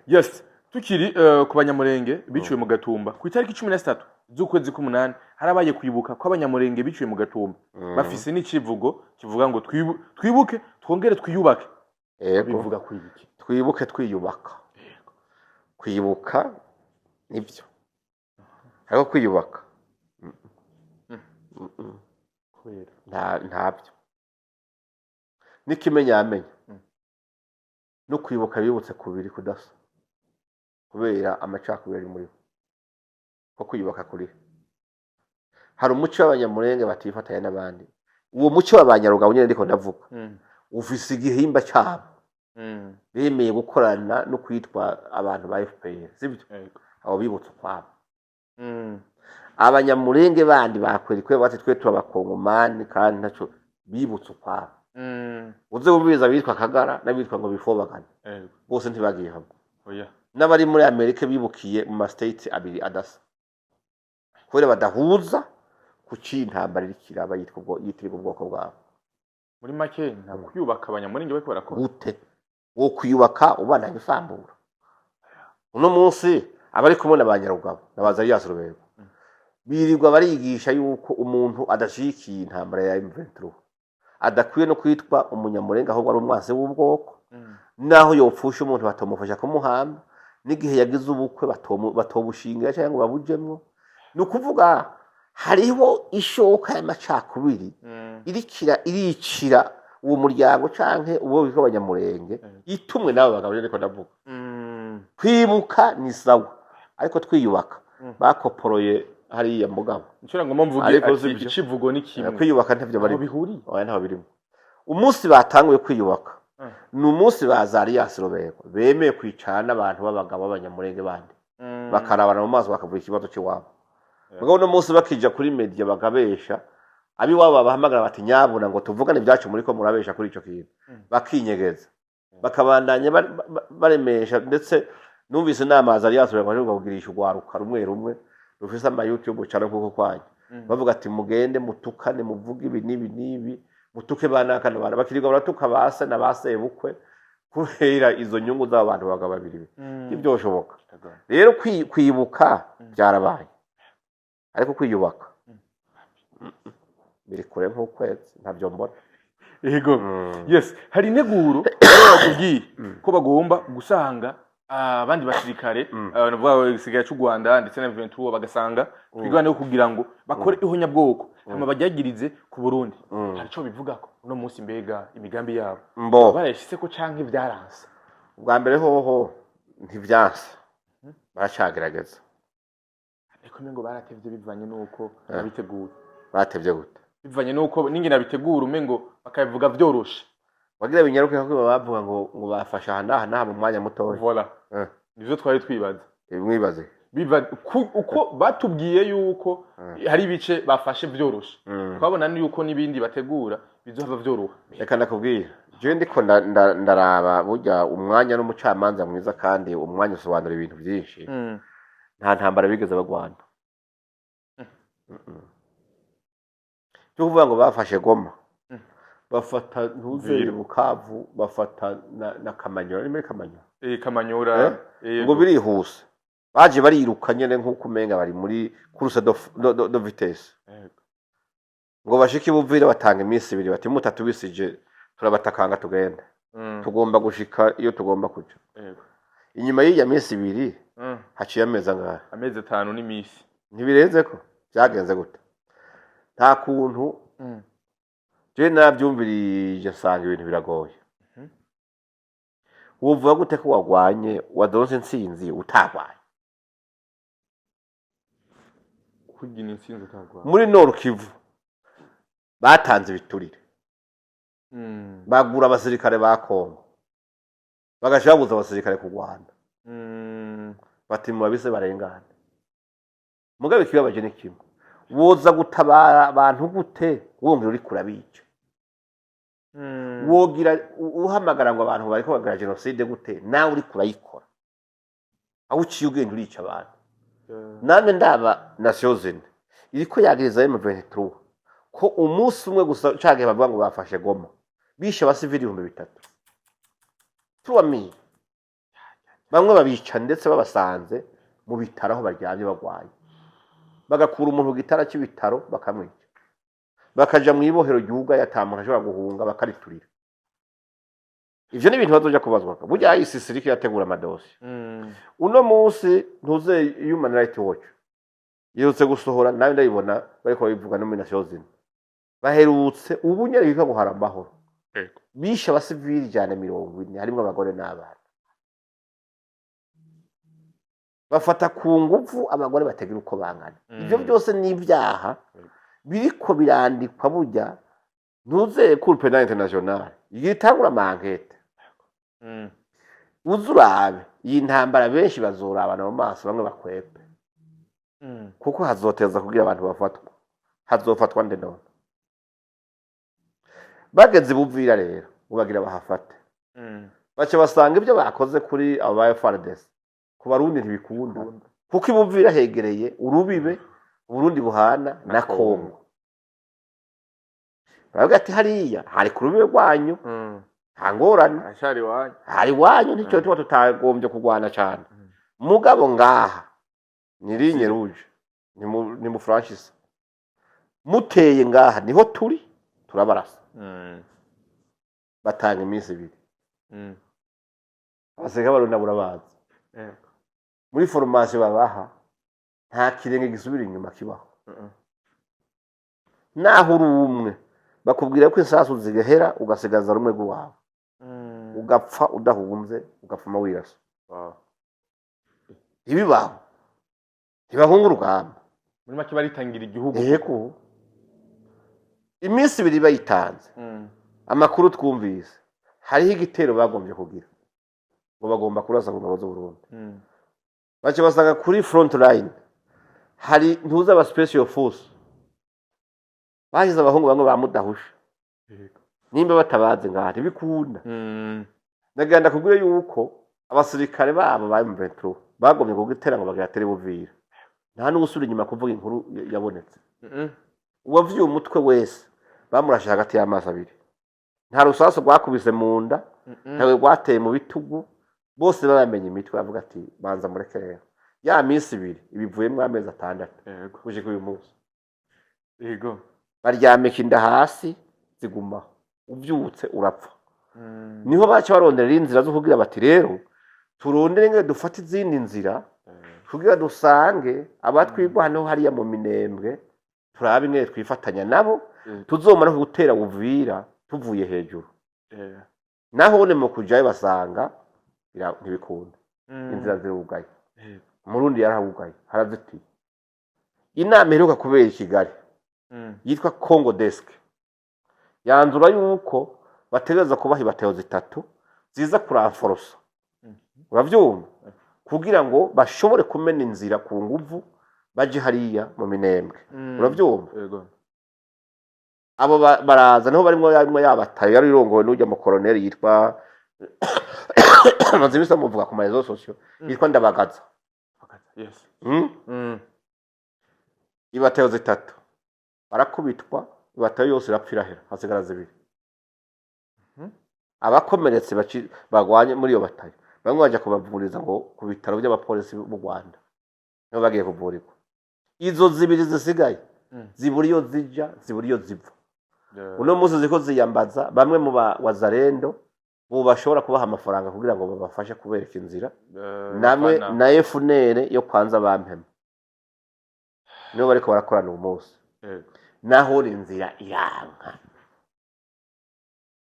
yes tukiri ku banyamurenge biciwe mu Gatumba ku itariki 13 z'ukwezi k'umunani harabaye kwibuka ko abanyamurenge biciwe mu Gatumba bafise n'icivugo kivuga ngo twibuke twongere twiyubake bivuga kwibiki twibuke twiyubaka kwibuka nibyo ariko kwiyubaka ntabyo n'ikimenyamenya no kwibuka bibutse kubiri kudasa kubera amacakubiri ari muri ko kwiyubaka kuri hari umuco w'abanyamurenge batifatanya n'abandi uwo muco w'abanyarugabo nyine ndiko ndavuga ufise igihimba cyabo bemeye gukorana no kwitwa abantu ba FPR sibyo abo bibutse kwabo abanyamurenge bandi bakwerikwe bati twe turabakongomani kandi ntaco bibutse kwabo uze umbiza bitwa Kagara nabitwa ngo bifobagana bose ntibagiye hamwe n'abari muri Amerika bibukiye mu ma states abiri adasa kubera badahuza ku cintambara rikiraba yitwa ubwoko bwabo muri make nta kwiyubaka abanyamurenge bariko barakora gute wo kwiyubaka ubana gusambura uno munsi abari kumwe n'abanyarugabo nabaza yasubirwa birirwa barigisha yuko umuntu adashikiye intambara ya M23 adakwiye no kwitwa umunyamurenge ahubwo ari umwase w'ubwoko naho yopfusha umuntu batomufasha kumuhamba n'igihe yagize ubukwe batobushinga cyangwa babujemwo nukuvuga hariho ishoka y'amacakubiri iricira uwo muryango canke uwo biko abanyamurenge itumwe nabo bagabo reko ndavuga kwibuka ni sawa ariko twiyubaka bakoporoye hariya mugabo ncura ngo mvuge icivugo ni kimwe kwiyubaka ntavyo bari bihuri oya ntaho birimo umunsi batanguye kwiyubaka ni umunsi bazariya Robert bemeye kwicana abantu b'abagabo b'abanyamurenge bandi bakarabana mu maso bakavuga ikibazo cy'iwabo mugabo no munsi bakija kuri media bagabesha abi wabo babahamagara bati nyabuna ngo tuvugane byacu muri ko murabesha kuri ico kintu bakinyegeza bakabandanya baremesha ndetse numvise inamazi ari yasubira ngo kugirisha ugwaruka rumwe rufise ama YouTube cyane kuko kwanye bavuga ati mugende mutukane muvuge ibi nibi mutuke banakana bana bakiriga baratuka base na basebukwe kubera izo nyungu z'abantu bagabo babiri ibyo bishoboka rero kwibuka byarabaye ariko kwiyubaka biri kure nk'ukwezi ntabyo mbona yego yes hari integuro bakubwiye ko bagomba gusanga abandi basirikare navuga igisirikare cy'u Rwanda ndetse na M23 bagasanga twigane kugira ngo bakore ihonyabwoko hama bajyagirize ku Burundi hari cyo bivugako no munsi mbega imigambi yabo barayishise ko canke byaranse ubwa mbere hoho ntivyanse baracagerageza ariko ngo baratevye bivanye nuko babitegura batevye gute bivanye nuko ningina bitegura umengo bakabivuga vyoroshe bagira binyaruke ko bavuga ngo bafasha hanaha mu mwanya mutoya voilà nivyo twari twibaza mwibaze biva uko batubwiye yuko hari ibice bafashe vyoroshe twabona yuko nibindi bategura bizohava vyoroha reka nakubwira je ndiko ndaraba burya umwanya n'umucamanza mwiza kandi umwanya usobanura ibintu byinshi nta ntambara bigeze bagwana cyo kuvuga ngo bafashe Goma bafata ntuzere Bukavu bafata na Kamanyora ni muri Kamanyora Kamanyora ngo birihuse baje bariruka nyene nk'uko umenga bari muri course de vitesse yego ngo bashike Buvira batanga iminsi ibiri bati mutatu bisije turabatakanga tugenda tugomba gushika iyo tugomba kuja yego inyuma y'iya minsi ibiri haciye amezi angahe amezi 5 n'imisi ntibirenze ko byagenze gute nta kuntu je navyumvirije nsanga ibintu biragoye wovuga gute ko wagwanye wadonse intsinzi utagwaye kugira intsinzi utagwaye muri Nord Kivu batanze ibiturire bagura abasirikare ba Kongo bagashabuza abasirikare ku Rwanda bati mu babise barengana mugabe kibabaje ni kimwe woza gutabara abantu gute wongera uri kurabica wogira uhamagara ngo abantu bariko bagara genocide gute nawe uri kurayikora aho uciye ugenda urica abantu namwe ndaba Nations Unies iriko yagiriza M23 ko umunsi umwe gusa cage bavuga ngo bafashe Goma bishe abasivili 3000 3000 bamwe babica ndetse babasanze mu bitaro aho baryamye bagwaye bagakura umuntu gitara cy'ibitaro bakamwica bakaja mu ibohero ryuga yatamuntu ashobora guhunga bakariturira ivyo ni ibintu bazoja kubazwa burya ICC iriko yategura amadosi uno munsi ntuze Human Rights Watch yirutse gusohora nawe ndayibona bariko babivuga no muri Nations Unies baherutse ubu nyari bika guhara amahoro bishe abasivili cyane 40 harimo abagore n'abana bafata ku nguvu abagore bategera uko bangana ivyo byose ni ibyaha biriko birandikwa burya ntuze Cour Penal International yitangura mankete uzurabe iyi ntambara benshi bazorabana mu maso bamwe bakwepe kuko hazoteza kugira abantu bafatwa hazofatwa nde none bageze Buvira rero ubagira bahafate bace basanga ibyo bakoze kuri abo ba FARDC ku barundi ntibikunda kuko Buvira hegereye urubibe Burundi buhana na Kongo baravuga ati hariya hari ku rubibe rwanyu hangorana ashari wanyu hari wanyu nicyo tuba tutagombye kugwana cyane mugabo ngaha nirinye ruje ni mu Francis muteye ngaha niho turi turabarasa batanga iminsi ibiri abasirikare barunda burabazi muri formation babaha nta kirenge gisubira inyuma kibaho naho uri umwe bakubwira ko insasu zigahera ugasigaza rumwe rwawe ugapfa udahunze ugapfuma wirasa ibibaho ntibahunga urugamba muri make baritangira igihugu yego iminsi ibiri bayitanze amakuru twumvise hariho igitero bagombye kugira ngo bagomba kurasa ku ngabo z'u Burundi bace basanga kuri front line hari ntuza aba special force bahize abahungu bamwe bamudahusha nimba batabaze ngahari bikunda naganda kubwire yuko abasirikare babo ba M23 bagomye kugitera ngo bagatera Buvira nta n'usubira inyuma kuvuga inkuru yabonetse uwavuye umutwe wese bamurashe hagati y'amaso abiri nta rusaso rwakubise mu nda ntawe rwateye mu bitugu bose babamenye imitwe bavuga ati banza mureke rero ya minsi ibiri ibivuyemo amezi 6 kuje kuri uyu munsi yego baryamika inda hasi ziguma ubyutse urapfa niho baca barondera inzira zo kugira bati rero turondere ngere dufate izindi nzira kugira dusange abatwigwa hano hariya mu Minembwe turabe ngere twifatanya nabo tuzomara gutera Buvira tuvuye hejuru naho ne mu kujaye basanga ntibikunda inzira zirugaye Murundi yarahugaye haraziti inama iheruka kubera i Kigali yitwa Congo Desk yanzura yuko bategereza kubaha ibateo 3 ziza kuramforosa uravyumva kugira ngo bashobore kumena inzira ku nguvu baje hariya mu Minembwe uravyumva yego abo baraza naho barimo yabataye yari irongowe n'ujya mu colonel yitwa mazimisa muvuga ku marezo sociaux yitwa Ndabagaza yes ibateo 3 barakubitwa ibateo yose irapfirahera hasigara 2 abakomeretse bagwanye muri iyo batayo bamwe baje kubavuriza ngo ku bitaro by'abapolisi mu Rwanda niho bagiye kuvurirwa. Izo zibiri zisigaye zibura iyo zija zibura iyo ziva. Uno munsi ziko ziyambaza bamwe mu wazarendo bo bashobora kubaha amafaranga kugira ngo babafashe kubereka inzira namwe na FNL yo kwanza bampema niho bariko barakorana umunsi naho inzira iranka.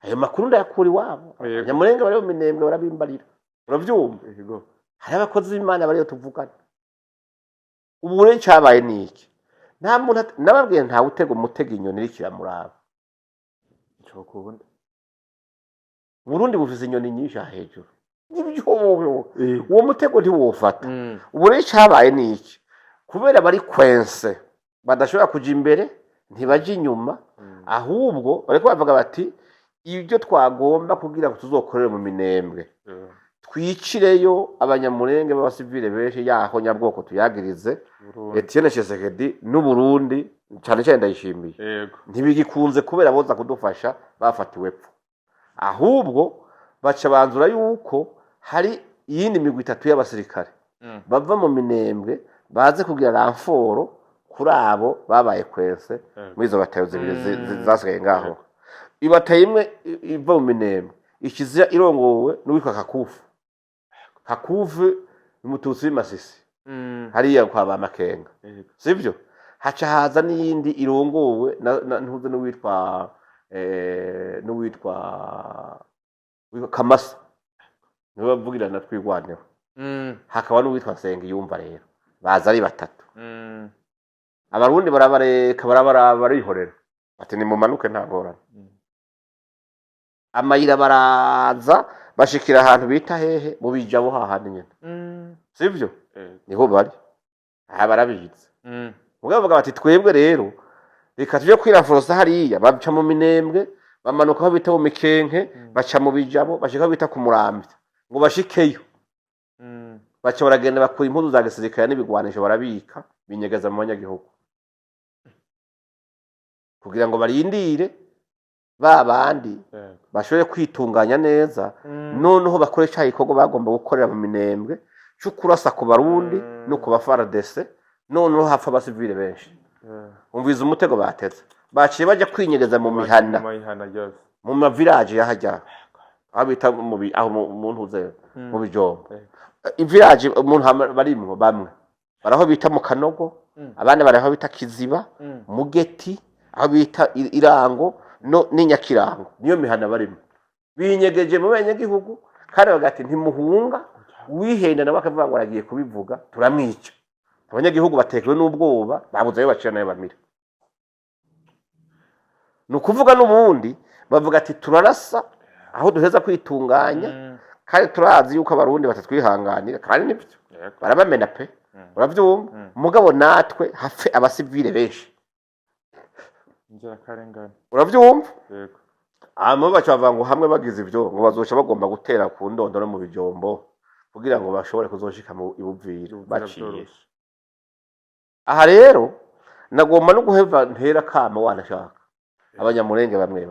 Ayo makuru ndayakura iwabo Nyamurenge bari mu Minembwe barabimbarira uravyumva. Hari abakozi b'Imana bariyo tuvugana. Ubu rero cyabaye niki nta muntu nababwiye nta utego umutego inyoni rikiramuraba cyo kubunda. Burundi bufise inyoni nyinshi hejuru nibyo uwo mutego ntiwofata. Ubu rero cyabaye niki kubera bari kwense badashobora kuja imbere ntibaje inyuma ahubwo bariko bavuga bati ibyo twagomba kugira ngo tuzokorere mu Minembwe twicireyo abanyamurenge b'abasivile benshi yaho nyabwoko tuyagirize Etienne Tshisekedi n'u Burundi cyane cyane ndayishimiye ntibigikunze kubera boza kudufasha bafatiwe pfu ahubwo baca banzura yuko hari iyindi migwi itatu y'abasirikare bava mu Minembwe baze kugira ramforo kuri abo babaye kwese muri izo batayo zibiri zasigaye ngaho. Ibataye imwe iva mu Minembwe ikizira irongowe n'uwitwa Kakuvu n'umututsi w'Imasisi hariya kwa ba Makenga sivyo. Haca haza n'iyindi irongowe ntuze n'uwitwa Kamasa niwe bavugira na twigwaneho. Hakaba n'uwitwa Nsengiyumva rero baza ari batatu. Abarundi barabareka barihorera ati ni mumanuke nta ngorane. Amayira baraza bashikira ahantu bita hehe mu bijabo hahandi nyene sivyo niho bari aha barabijitse. Mugabo bavuga bati twebwe rero reka tuje kwiraforosa hariya baca mu Minembwe bamanuka aho bita mu Mikenke baca mu bijabo bashika bita ku Muramvya ngo bashikeyo baca baragenda bakura impuzu za gisirikare n'ibigwanisho barabika binyegeza mu banyagihugu kugira ngo barindire babandi bashobore kwitunganya neza noneho bakore cya gikorwa bagomba gukorera mu Minembwe cyo kurasa ku Barundi no ku FARDC noneho hapfa abasivile benshi. Umviza umutego bateze baciye baje kwinyegeza mu mihana mu mavirage yahajya abita aho umuntu uze mu bijombo ivirage umuntu barimwo bamwe baraho bita mu Kanogo abandi baraho bita Kiziba Mugeti aho bita Irango no n'Inyakirango niyo mihana barimo binyegeje mu banyagihugu kandi bagati ntimuhunga wihenda na bakavuga ngo aragiye kubivuga turamwica. Abanyagihugu batekewe n'ubwoba babuze ayo bacira nayo bamira nukuvuga n'ubundi bavuga ati turarasa aho duheza kwitunganya kandi turazi yuko Abarundi batatwihanganira kandi nibyo barabamena pe uravyumva mugabo natwe hafe abasivile benshi inzira karengana uravyumva yego. Amo bacavuga ngo hamwe bagize ivyo ngo bazoca bagomba gutera ku ndondo no mu bijombo kugira ngo bashobore kuzoshika mu ibuvira baciye. Aha rero nagomba no guheva ntera kama wanashaka abanyamurenge bamwe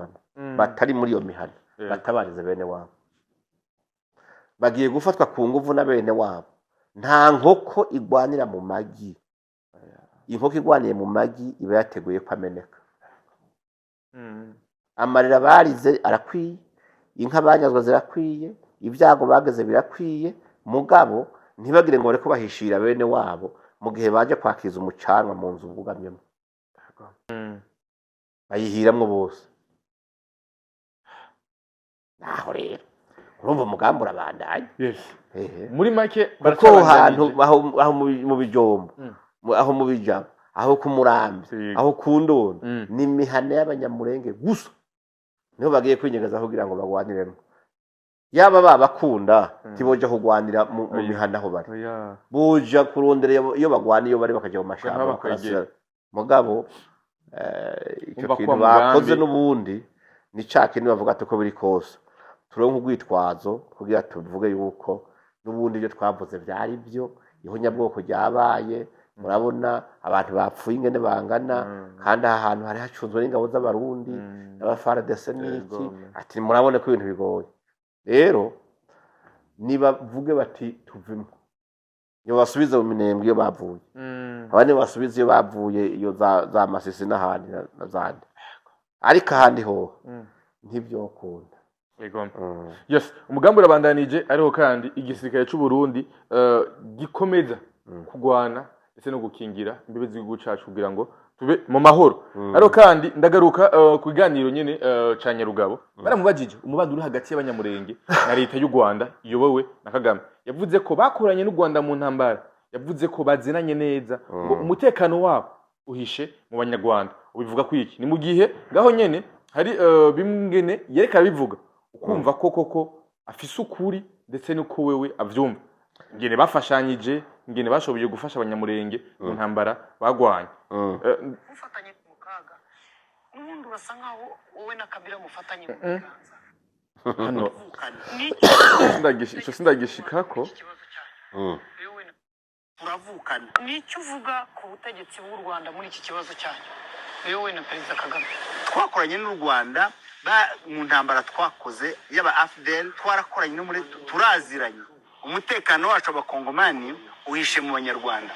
batari muri iyo mihana batabarize bene wabo bagiye gufatwa ku nguvu na bene wabo. Nta nkoko igwanira mu magi, inkoko igwaniye mu magi iba yateguye kwameneka. Amarira barize arakwiye, inka banyazwa zirakwiye, ibyago bageze birakwiye, mugabo ntibagire ngo bareko bahishira bene wabo mu gihe baje kwakiza umucanwa mu nzu bugamyemo. Bayihiramwe bose. Naho rero urumva umugambi urabandanya. Yes. Muri make kuko hantu aho mu bijombo, aho mu bijabo, aho ku Murambi, aho ku Ndondo ni mihana y'abanyamurenge gusa niho bagiye kwinyegeza kugira ngo bagwaniremo. Yaba babakunda tiboja kugwanira mu mihana aho bari, boja kurondera iyo bagwana iyo bari bakaje mu mashamba mugabo icyo kintu bakoze n'ubundi ni cakindi bavuga ati ko biri kose turonka ugwitwazo kugira tuvuge yuko n'ubundi byo twavuze byari byo ihonyabwoko ryabaye. Murabona abantu bapfuye ingene bangana kandi ahantu hari hacunzwe n'ingabo z'Abarundi n'abaFARDC n'iki ati murabone ko ibintu bigoye. Rero niba vuge bati tuvimo iyo basubize mu minembwe iyo bavuye abandi basubize iyo bavuye iyo za Masisi n'ahandi na zandi ariko ahandi ho ntibyokunda yes umugambi urabandanije ariho kandi igisirikare cy'u Burundi gikomeza kugwana ndetse no gukingira imbibe z'igihugu cyacu kugira ngo tube mu mahoro ariho kandi ndagaruka ku biganiro nyene ca Nyarugabo baramubajije umubandi uri hagati y'abanyamurenge na leta y'u Rwanda iyobowe na Kagame yavuze ko bakoranye n'u Rwanda mu ntambara yavuze ko bazinanye neza ngo umutekano wabo uhishe mu banyarwanda ubivuga ku iki ni mu gihe ngaho nyene hari bimwene yereka bivuga ukumva koko afise ukuri ndetse nuko wewe avyumva ngene bafashanyije ngene bashoboye gufasha abanyamurenge mu ntambara bagwanye ufatanye ku kaga n'ubundi urasa nkaho wowe na Kabila mufatanye mu biganza hano sindagishikako turavukana nicyo uvuga ku butegetsi bw'u Rwanda muri iki kibazo cyanyu wewe na Perezida Kagame twakoranye n'u Rwanda mu ntambara twakoze y'aba AFDL twarakoranye no muri turaziranye umutekano wacu abakongomani uhishe mu banyarwanda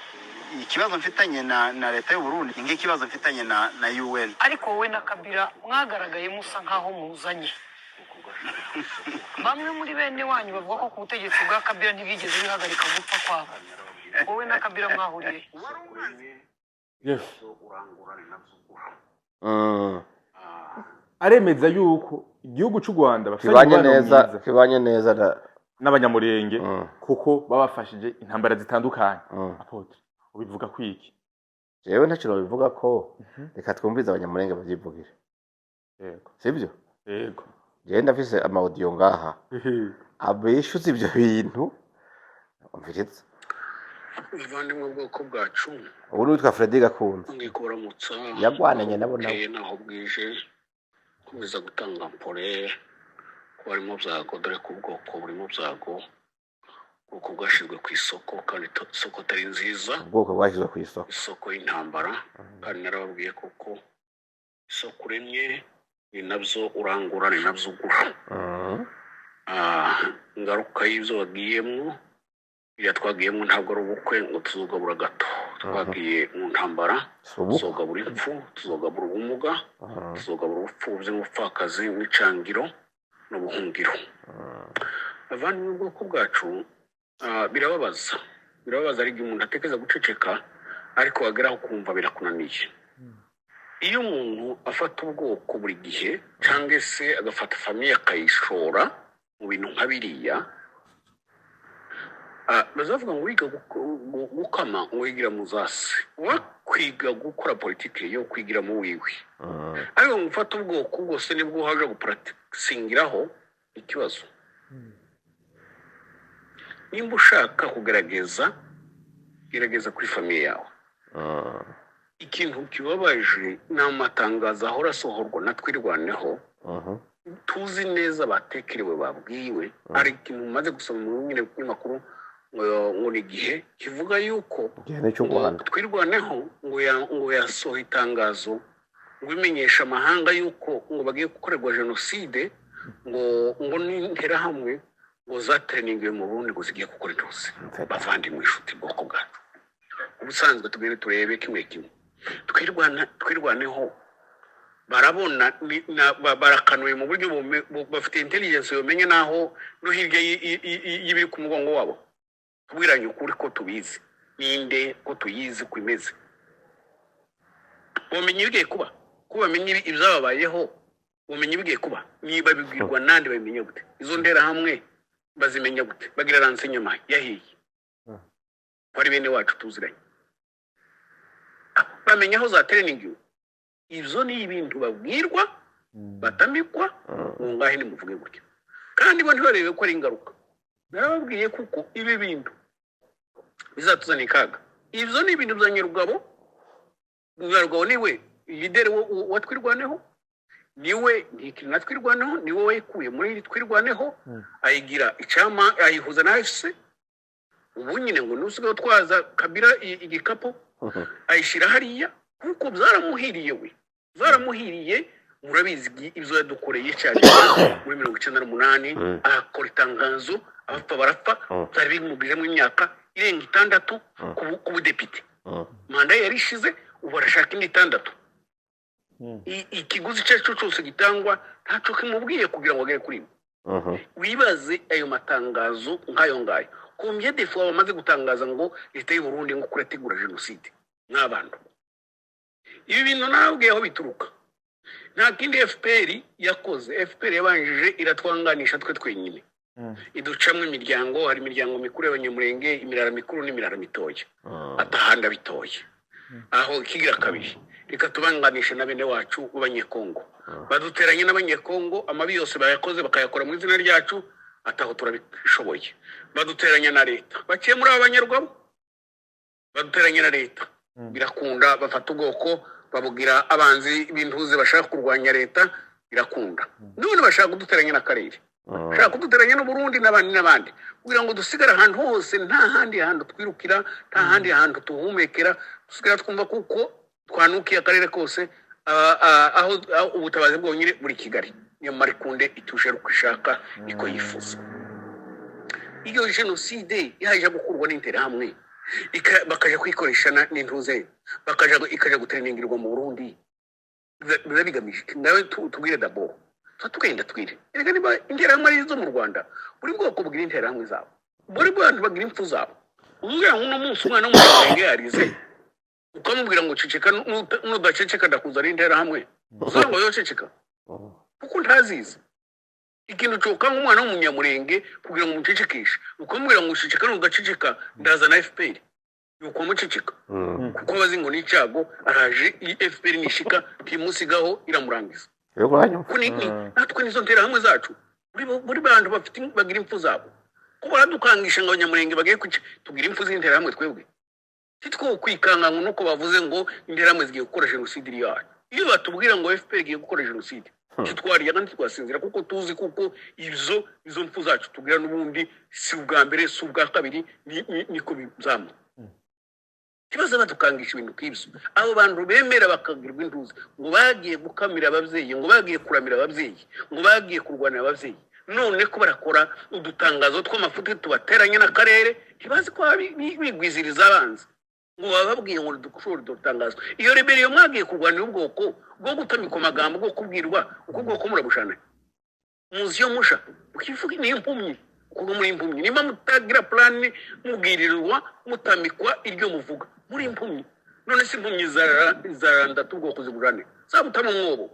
ikibazo mfitanye na leta y'u Burundi ikibazo mfitanye na UN ariko wowe na Kabila mwagaragaye musa nkaho muzanye bamwe muri bene wanyu bavuga ko ku butegetsi bwa Kabila ntibigeze bihagarika gupfa kwabo wowe na Kabila mwahuriye aremeza yuko igihugu cy'u Rwanda kibanye neza n'abanyamurenge kuko babafashije intambara zitandukanye apotre ubivuga kwiki jewe ntacyo bivuga ko reka twumvize abanyamurenge bavyivugire yego sibyo yego je ndafise amaudio ngaha abeshuze ibyo bintu umviriza bavandimwe bwoko bwacu ubu witwa Freddy Gakunze ngiye kuramutsa yagwananye nabo naho bwije komeza gutanga mpore barimo byago dore ko ubwoko burimo byago ubwoko bwashizwe ku isoko kandi isoko tari nziza ubwoko bwashizwe ku isoko y'intambara kandi narababwiye koko isoko uremye ni nabyo urangura ni nabyo ugura ingaruka y'ibyo wagiyemo iyo twagiyemo ntabwo ari ubukwe ngo tuzogabura gato twagiye mu ntambara tuzogabura impfu tuzogabura ubumuga tuzogabura ubupfubyi n'ubupfakazi n'icangiro n'ubuhungiro abavandimwe bw'ubwoko bwacu birababaza ariko umuntu atekereza guceceka ariko wageraho kumva birakunaniye iyo umuntu afata ubwoko buri gihe cyangwa se agafata famiye akayishora mu bintu nka biriya bazavuga ngo wiga gukama ngo wigira muzase wakwiga gukora politiki yo kwigira mu wiwe ariko gufata ubwoko bwose nibwo haje guparatisingiraho ikibazo nimba ushaka kugerageza gerageza kuri famiye yawe ikintu kibabaje ni amatangazo ahora asohorwa na twirwaneho tuzi neza batekerewe babwiwe ari ikintu umaze gusoma mu binyamakuru ngo ni igihe kivuga yuko twirwaneho ngo yasohoye itangazo ngo imenyesha amahanga yuko ngo bagiye gukorerwa jenoside ngo n'interahamwe ngo zatereningiwe mu Burundi ngo zigiye gukora intose bavandimwe inshuti bwoko bwacu ubusanzwe tugende turebe kimwe twirwaneho barabona barakanuye mu buryo bafite intelligence yomenye naho no hirya y'ibiri ku mugongo wabo kubwiranye ukuri ko tubizi ninde ko tuyizi ko imeze ubumenyi bigiye kuba bamenye ibyababayeho ubumenyi bigiye kuba niba bibwirwa nande babimenye gute izo ndera hamwe bazimenya gute bagira ranse nyuma yahiye kwari bene wacu tuziranye bamenya aho za training izo ni ibintu babwirwa batamikwa ngahe ni muvuge gutya kandi bo ntibarebe ko ari ingaruka narababwiye kuko ibi bintu bizatuzana ikaga izo ni ibintu bya Nyarugabo niwe leader wa twirwaneho niwe ntikina twirwaneho niwe wayikuye muri twirwaneho ayigira icyama ayihuza na FC ubu nyine ngo nusigaye twaza Kabila igikapo ayishira hariya kuko zaramuhiriye murabizi ibyo yadukoreye cyane muri 1998 akora itangazo abapfa barapfa byari bimubwiremo imyaka irenga 6 ku budepite manda yari ishize ubu arashaka indi 6 ikiguzi cyacu cyose gitangwa ntaco kimubwiye kugira ngo agere kuri wibaze ayo matangazo nkayo ngayo combien de fois bamaze gutangaza ngo leta y'u Burundi ngo kurategura genocide n'abantu ibi bintu nabwiye aho bituruka nta kindi FPR yakoze FPR yabanjije iratwanganisha twe twenyine iducamwe imiryango hari imiryango mikuru y'abanyamurenge imirara mikuru n'imirara mitoya atahanda bitoye aho kigira kabiri reka tubanganisha na bene wacu b'abanyekongo baduteranye n'abanyekongo amabi yose bayakoze bakayakora mu izina ryacu ataho turabishoboye baduteranya na leta baciye muri abanyarwabo baduteranye na leta birakunda bafata ubwoko babugira abanzi bintuze bashaka kurwanya leta birakunda none bashaka kuduteranya na karere bashaka kuduteranya no Burundi n'abandi kugira ngo dusigara ahantu hose nta handi hantu twirukira nta handi hantu tuhumekera dusigara twumva kuko twanukiye akarere kose aho ubutabazi bwonyine muri Kigali niyo Marikunde ituje rukwishaka niko yifuza iyo genocide yaje gukurwa n'interahamwe bakaja kwikoresha n'intuze ikaja gutreningirwa mu Burundi bigamije nawe tubwire d'abord tugenda twire erega niba interahamwe zo mu Rwanda buri bwoko bwira interahamwe zabo buri bantu bagira impfu zabo umwana uno munsi umwana w'umurenge yarize ukamubwira ngo ceceka n'udaceceka ndakuzana interahamwe uzango yo ceceka kuko ntazizi ikintu cyoka nk'umwana w'umunyamurenge kugira ngo umucecekeshe ukamubwira ngo uceceka n'udaceceka ndazana FPR yuko muceceka kuko bazi ngo n'icyago araje FPR nishika timusigaho iramurangiza kuniki natwe nizo nterahamwe zacu buri bantu bafite bagira impfu zabo ko baradukangisha ngo abanyamurenge bagiye tugira impfu z'interahamwe twebwe titwo kwikanga ngo nuko bavuze ngo interahamwe zigiye gukora genocide yayo iyo batubwira ngo FPR igiye gukora genocide twariya kandi twasinzira kuko tuzi kuko izo mpfu zacu tugira n'ubundi si ubwa mbere si ubwa kabiri niko bizamu kibazo batukangisha ibintu kibyo abo bantu bemera bakagirwa intuzi ngo bagiye gukamira abavyeyi ngo bagiye kuramira abavyeyi ngo bagiye kurwana abavyeyi none ko barakora udutangazo tw'amafuti tubateranye n'akarere kibazi ko bigwiziriza abanzi ngo bababwiye ngo dukushora dutangazo iyo rebellion mwagiye kurwana ubwoko bwo gutamika amagambo bwo kubwirwa uko bwoko murabushana muzi yo musha ukivuga ni impumyi kuko muri impumyi nimba mutagira plan mubwirirwa mutamikwa iryo muvuga muri impumyi none si impumyi zaranda tubwoko zibujane zabutama mwobo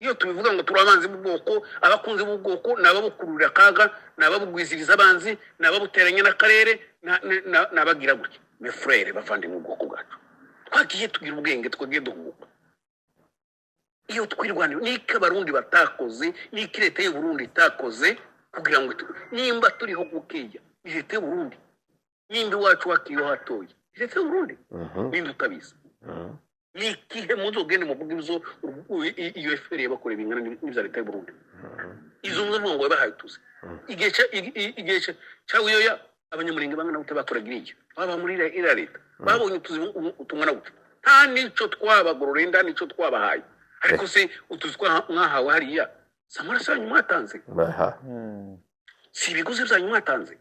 iyo tubivuga ngo turabanzi bwoko abakunzi bwoko nababukurura kaga nababugwiziriza abanzi nababuteranye n'akarere nabagira gutya mes frères bavande mu bwoko bwacu twagiye tugira ubwenge twagiye duhuka iyo twirwanira niko abarundi batakoze niko leta y'u Burundi itakoze kugira ngo nimba turiho gukeya leta y'u Burundi nimba wacu wakiyo hatoye leta y'u Burundi nimba utabizi nikihe muzogende mu bwizo iyo FPR bakore bingana n'ibya leta y'u Burundi izo mvugo ngo bahayituze igihe cyawiyo ya abanyamurenge bangana gute bakoragiriye baba muri ira leta babonye utungana gute nta nico twabagorora nda nico twabahaye ariko se utuzwa mwahawe hariya samaraso yanyu mwatanze si ibiguzi byanyu mwatanze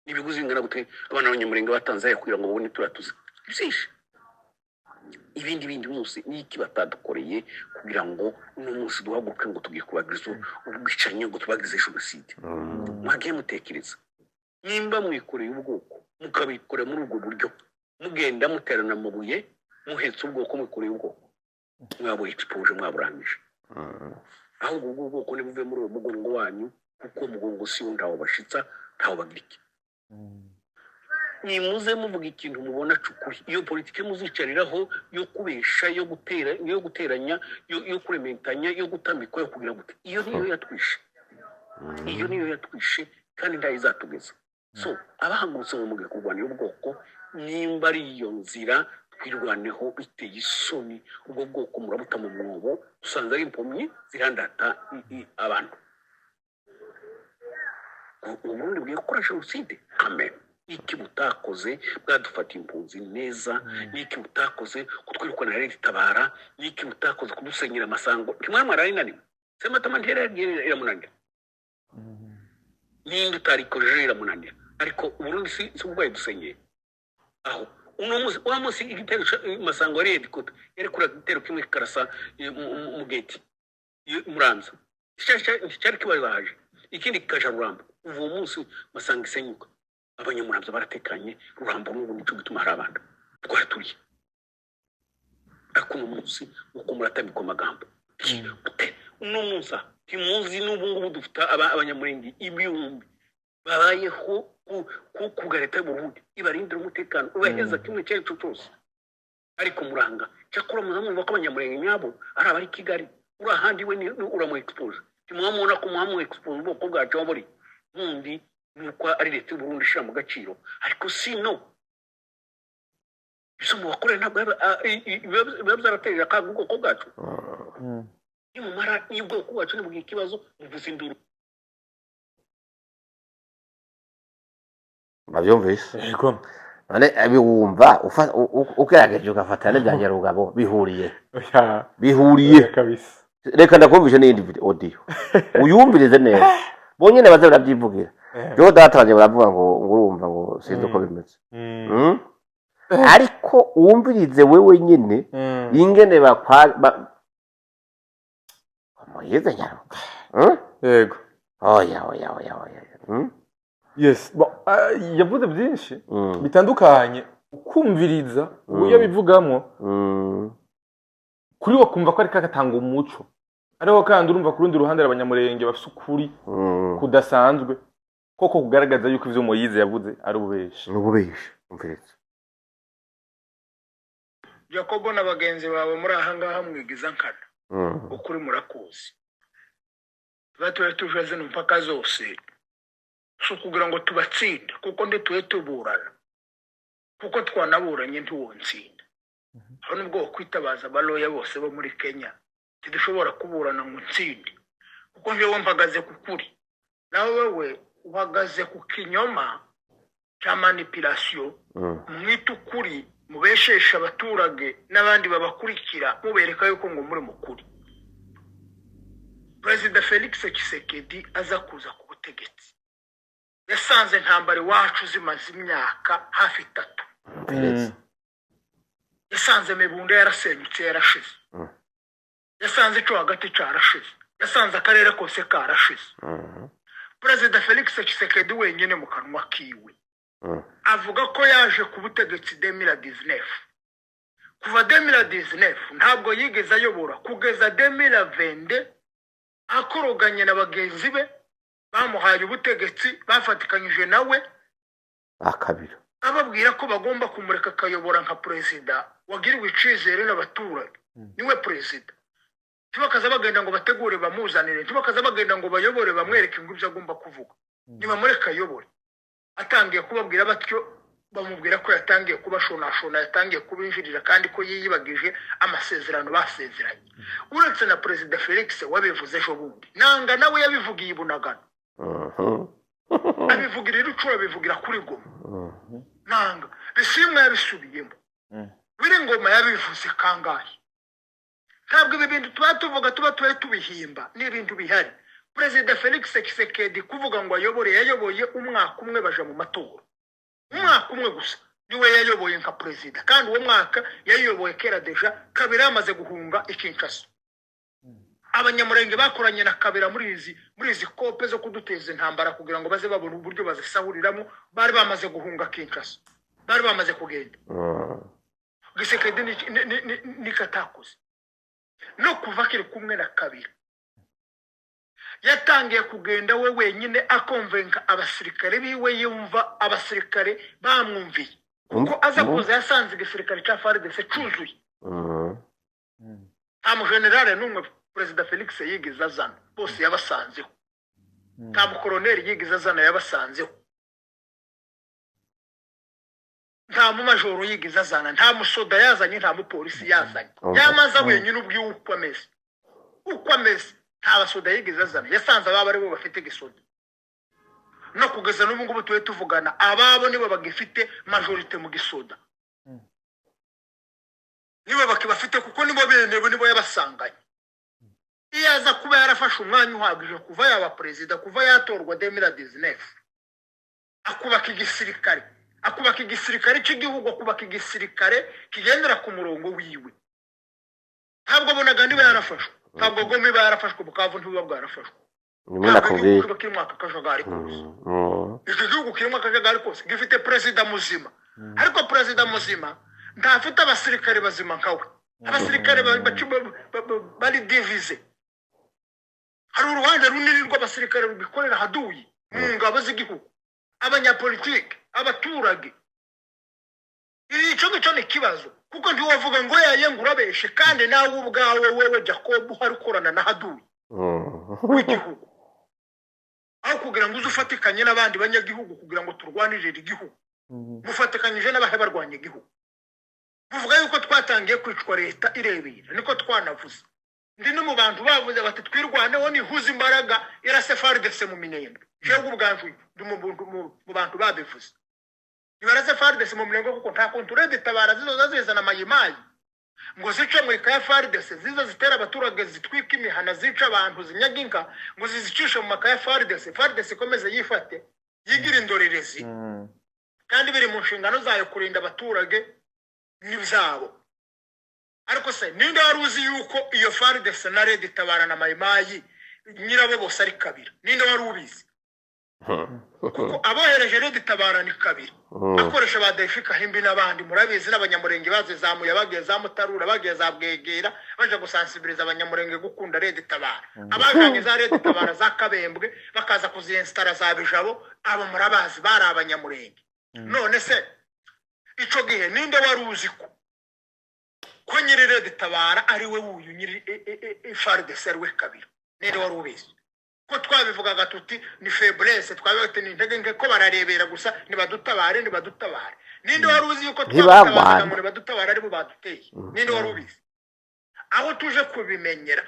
ibiguzi bingana gute abana b'abanyamurenge batanze kugira ngo babone turatuze byinshi ibindi munsi niki batadukoreye kugira ngo n'umunsi duhaguruke ngo tugiye kubagiriza ubwicanye ngo tubagize genocide mwagiye mutekereza nimba mwikoreye ubwoko mukabikore muri ubwo buryo mugenda muterana amabuye muhetse ubwoko mwikoreye ubwoko mwabo expose mwaburangije aho ubwo bwoko nibuve muri uwo mugongo wanyu kuko mugongo si ndaho bashitsa ntaho bagirike nimuze muvuga ikintu mubona cukuri iyo politike muzicariraho yo kubesha yo guteranya yo kurementanya yo gutamikwa yo kugira gute iyo niyo yatwishe kandi ndayizatugeza so abahangutse mu mugiye kurwanira ubwoko nimba ari iyo nzira twirwaneho biteye isoni ubwo bwoko murabuta mu mwobo usanze ari impumyi zirandata abantu ubundi bwiye gukora genocide amen iki butakoze bwadufata impunzi neza niki butakoze kutwirukana na leta tabara niki butakoze kudusenyera amasango kimwamara ari nani sema tamantera iramunanira ninde utarikojeje iramunanira ariko Burundi si ubwaye dusenyeye aho uno munsi wa munsi igitero Masango ari edikota yari kura igitero kimwe karasa mu gate muranza cyari kibazaje ikindi kaja Rurambo uwo munsi Masango isenyuka abanyamuramza baratekanye Rurambo n'ubu nico gituma hari abantu twaraturiye akuno munsi uko muratabiko magambo uno munsi timuzi n'ubu ngubu dufite abanyamurenge ibihumbi babayeho ku gareta y'Uburundi ibarindira umutekano ubaheza kimwe cyo cyose ariko muranga cyakora muzamumva ko abanyamurenge nyabo ari abari Kigali urahandi we uramu expose timwamona ko mwamu expose boko bwacu bari nkundi nuko ari leta y'Uburundi shira mu gaciro ariko sino bisomo bakore ntabwo babyaratera akago boko bwacu nimumara nibwo bwacu nibugiye ikibazo muvuze induru bavyumvise yego none abiwumva ukerageje ugafatana bya Nyarugabo bihuriye kabisa reka ndakumvisha n'indi audio uyumvirize neza bonyene baza barabyivugira byo dataranye baravuga ngo urumva ngo sinzi uko bimeze ariko uwumvirize wewe nyine ingene amoyeze Nyaruga yego oya yes yavuze byinshi bitandukanye ukumviriza uburyo bivugamo kuri wo kumva ko ari kakatanga umuco ariho kandi urumva ku rundi ruhande abanyamurenge bafite ukuri kudasanzwe koko kugaragaza yuko ivyo Moyize yavuze ari ububeshi umviriza Jacobo na bagenzi bawe muri ahangaha mwigiza nkana ukuri murakuzi batwe tujeze mpaka zose so kugira ngo tubatsinda kuko ndituye tuburana kuko twanaburanye ntiwonsinda aho nubwo kwitabaza baloya bose bo muri Kenya tidushobora kuburana ngo nsinde kuko njewe mpagaze ku kuri nawe wewe uhagaze ku kinyoma cya manipulation mwita ukuri mubeshesha abaturage n'abandi babakurikira mubereka yuko ngo muri mukuri President Felix Tshisekedi aza kuza ku butegetsi yasanze ntambare wacu zimaze imyaka hafi 3 yasanze Mebunda yarasenyutse yarashize yasanze cyo hagati carashize yasanze akarere kose karashize President Felix Tshisekedi wenyine mu kanwa kiwe avuga ko yaje ku butegetsi 2019 kuva 2019 ntabwo yigeze ayobora kugeza 2022 akoroganye na bagenzi be bamuhaye ubutegetsi bafatikanyije nawe akabira ababwira ko bagomba kumureka akayobora nka president wagiriwe icizere n'abaturage niwe president tubakaza bagenda ngo bategure bamuzanire tubakaza bagenda ngo bayobore bamwereke ngo ibyo agomba kuvuga niba mureka ayobore atangiye kubabwira batyo bamubwira ko yatangiye kubashonashona yatangiye kubinjirira kandi ko yiyibagije amasezerano basezeranye uretse na president Felix wabivuze ejo bundi nanga nawe yabivugiye ibunagana abivugira irucura bivugira kuri Goma nanga bisimwe yabisubiyemo biri Ngoma yabivuze kangahe ntabwo ibi bintu tuba tuba tubihimba n'ibintu bihari President Felix Tshisekedi kuvuga ngo yayoboye umwaka umwe baje mu matora umwaka umwe gusa niwe yayoboye nka president kandi uwo mwaka yayoboye kera deja Kabira yamaze guhunga Kinshasa abanyamurenge bakoranye na Kabira muri izi kope zo kuduteza intambara kugira ngo baze babone uburyo bazisahuriramo bari bamaze guhunga Kinshasa bari bamaze kugenda Tshisekedi ni katakuze no kuva kiri kumwe na Kabira yatangiye kugenda we wenyine akonvenka abasirikare biwe yumva abasirikare bamwumviye kuko aza kuza yasanze igisirikare cya FARDC cyuzuye nta mujenerale n'umwe President Felix yigeze azana bose yabasanzeho nta mukoloneli yigeze azana yabasanzeho nta mu majoro yigeze azana nta musoda yazanye nta mupolisi yazanye yamaze wenyine ubwiwe uko ameze nta basoda yigeze azana yasanze ababa ari bo bafite gisoda no kugeza n'ubu ngubu tuwe tuvugana ababo nibo bagifite majorite mu gisoda niwe bakibafite kuko nibo bene nibo yabasanganye iyo aza kuba yarafashe umwanya uhagije kuva yaba president kuva yatorwa 2019 akubaka igisirikare cy'igihugu, akubaka igisirikare kigendera ku murongo wiwe. Ntabwo abonaga niba yarafashwe, ntabwo Goma iba yarafashwe, Bukavu ntibuba bwarafashwe. nimwe nakubwiye Kirimo akajagari kose. Iki gihugu kirimo akajagari kose, gifite perezida muzima, ariko perezida muzima ntafite abasirikare bazima nkawe. Abasirikare bari divize. Hari uruhande runini rw'abasirikare bikorera haduyi mu ngabo z'igihugu, abanyapolitike, abaturage. Icyo ngicyo ni ikibazo, kuko ntiwavuga ngo yayengura beshe kandi nawe ubwawe wewe Jacob hari ukorana na haduyi w'igihugu, aho kugira ngo uze ufatikanye n'abandi banyagihugu kugira ngo turwanirire igihugu. Mufatikanyije n'abahe barwanya igihugu. Muvuga yuko twatangiye kwicwa leta irebera, niko twanavuze. Ndi no mu bantu bavuze bati twirwaneho nihuza imbaraga yarase FARDC mu minembwe. Jewe ubwanjye ndi mu bantu babivuze. Ibarase FARDC mu minembwe kuko nta konturede tabara zizoza zizana mayimayi ngo zice mu ikaya FARDC ziza zitera abaturage, zitwika imihana, zica abantu, zinyaga inka, ngo zizicishe mu makaya FARDC ikomeze yifate yigira indorerezi, kandi biri mu nshingano zayo kurinda abaturage n'ibyabo. Ariko se ninde wari uzi yuko iyo FARDC na Red Tabara na mayimayi nyirabo bose ari kabiri? Ninde wari ubizi? Kuko abohereje Red Tabara ni kabiri, akoresha ba Defika Himbi n'abandi murabizi, n'abanyamurenge bazizamuye bagiye za Mutarura, bagiye za Bwegera, baje gusansibiliza abanyamurenge gukunda Red Tabara. Abajanye za Red Tabara za Kabembwe bakaza kuzinstara za Bijabo, abo murabazi bari abanyamurenge. None se ico gihe ninde wari uzi ko nyiri Red Tabara ari we wuyu nyiri FARDC ari we kabiri? Ninde wari ubizi? Ko twabivugaga tuti ni faiblesse, twabite ni intege nke ko bararebera gusa nibadutabare. Ninde wari uzi yuko twabitabaza ngo nibadutabare ari bo baduteye? Ninde wari ubizi? Aho tuje kubimenyera,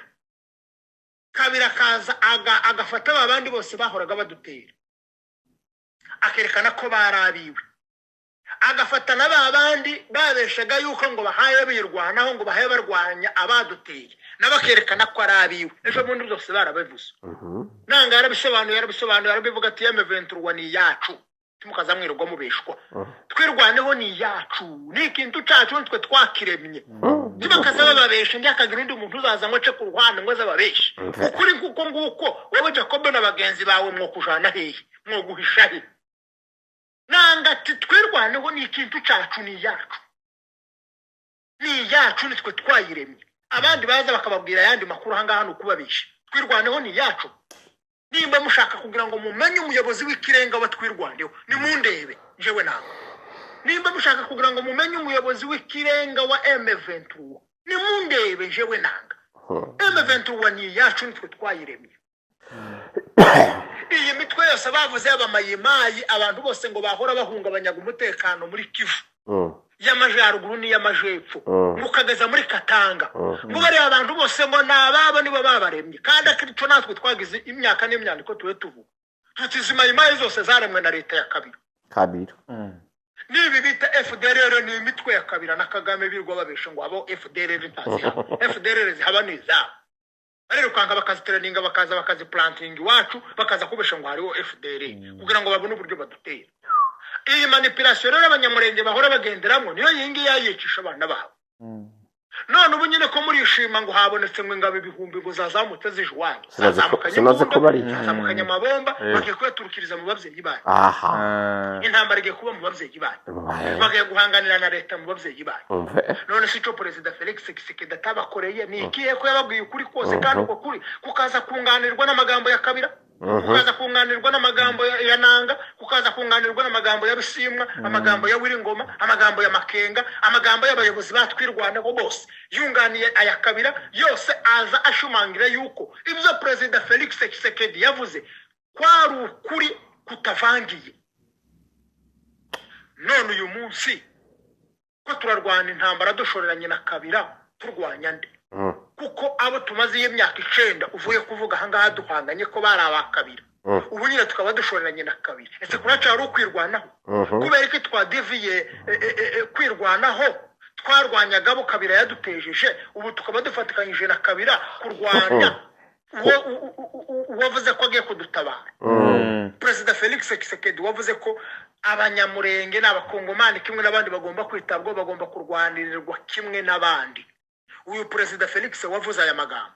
kabira kaza agafata abandi bose bahoraga badutera, akerekana ko barabiwe, agafata n'abandi babeshaga yuko ngo bahaye birwanaho, ngo bahaye barwanya abaduteye, nabakerekana ko arabiwe. Ejo bundi byose barabivuze. Nanga yarabisobanuye arabivuga ati M23 ni yacu, tumukaza mwirwa mubeshwa. Twirwaneho ni yacu, ni ikintu cyacu twe twakiremye. Tubakaza babesha ndakagira undi muntu uzaza ngo ce ku Rwanda ngo azababeshe. Ukuri kuko nguko wowe Jacob n'abagenzi bawe mwo kujana hehe, mwo guhisha he? Nanga twirwaneho ni ikintu cyacu, ni yacu nitwe twayiremye. Abandi baza bakababwira yandi makuru hangaha no kubabisha. Twirwaneho ni yacu. Nimba mushaka kugira ngo mumenye umuyobozi w'ikirenga wa twirwaneho, ni mundebe jewe nawe. Nimba mushaka kugira ngo mumenye umuyobozi w'ikirenga wa M23, ni mundebe jewe nanga. M23 ni yacu nitwe twayiremye. Iyi mitwe yose bavuze y'abamayimayi, abantu bose ngo bahora bahungabanyaga umutekano muri Kivu y'amajyaruguru n'iy'amajepfo, mukageza muri Katanga, ngo bari abantu bose ngo nababa nibo babaremye. Kandi akirico natwe twagize imyaka n'imyandiko tuwe tuvuga tuti mayimayi zose zaremwe na leta ya kabiri. Nibi bita FDLR ni imitwe ya kabira na Kagame birwa babesha ngo abo FDLR ntazi. FDLR zihaba nizabo. Ariko kanga bakazitreninga bakaza bakaziplanting iwacu, bakaza kubesha ngo hariho FDLR kugira ngo babone uburyo badutera. Iyi manipulation rero abanyamurenge bahora bagenderamo niyo yingi yayicisha abana babo. None ubu nyine ko muri ishima ngo habonetse ngo ingabo ibihumbi buzazamutse zijwanye. Sinaze ko bari zamukanya amabomba bagiye kweturukiriza mu bavyeyi bayo. Intambara igiye kuba mu bavyeyi bayo. Bagiye guhanganira na leta mu bavyeyi bayo. None sico President Felix Tshisekedi atabakoreye ni ikihe ko yababwiye ukuri kose, kandi uko kuri kukaza kunganirwa n'amagambo ya Kabira, kukaza kunganirwa n'amagambo ya Nanga, kukaza kunganirwa n'amagambo ya Bisimwa, amagambo ya Wiringoma, amagambo ya Makenga, amagambo y'abayobozi batwirwaneho bose yunganiye aya Kabira yose aza ashumangira yuko ibyo President Felix Tshisekedi yavuze kwari ukuri kutavangiye. None uyu munsi ko turarwana intambara dushoreranye na Kabira turwanya nde? Kuko abo tumaze imyaka 9 uvuye kuvuga hangaha duhanganye ko bari abakabira, ubu nyine tukaba dushoreranye na Kabira. Ese kuraca ari ukwirwanaho kubera ko twadeviye kwirwanaho, twarwanyaga bo Kabira yadutejeje, ubu tukaba dufatikanyije na Kabira kurwanya wavuze ko agiye kudutabara Perezida Felix Tshisekedi wavuze ko abanyamurenge n'abakongomani kimwe n'abandi bagomba kwitabwaho bagomba kurwanirirwa kimwe n'abandi. Uyu Perezida Felix wavuze aya magambo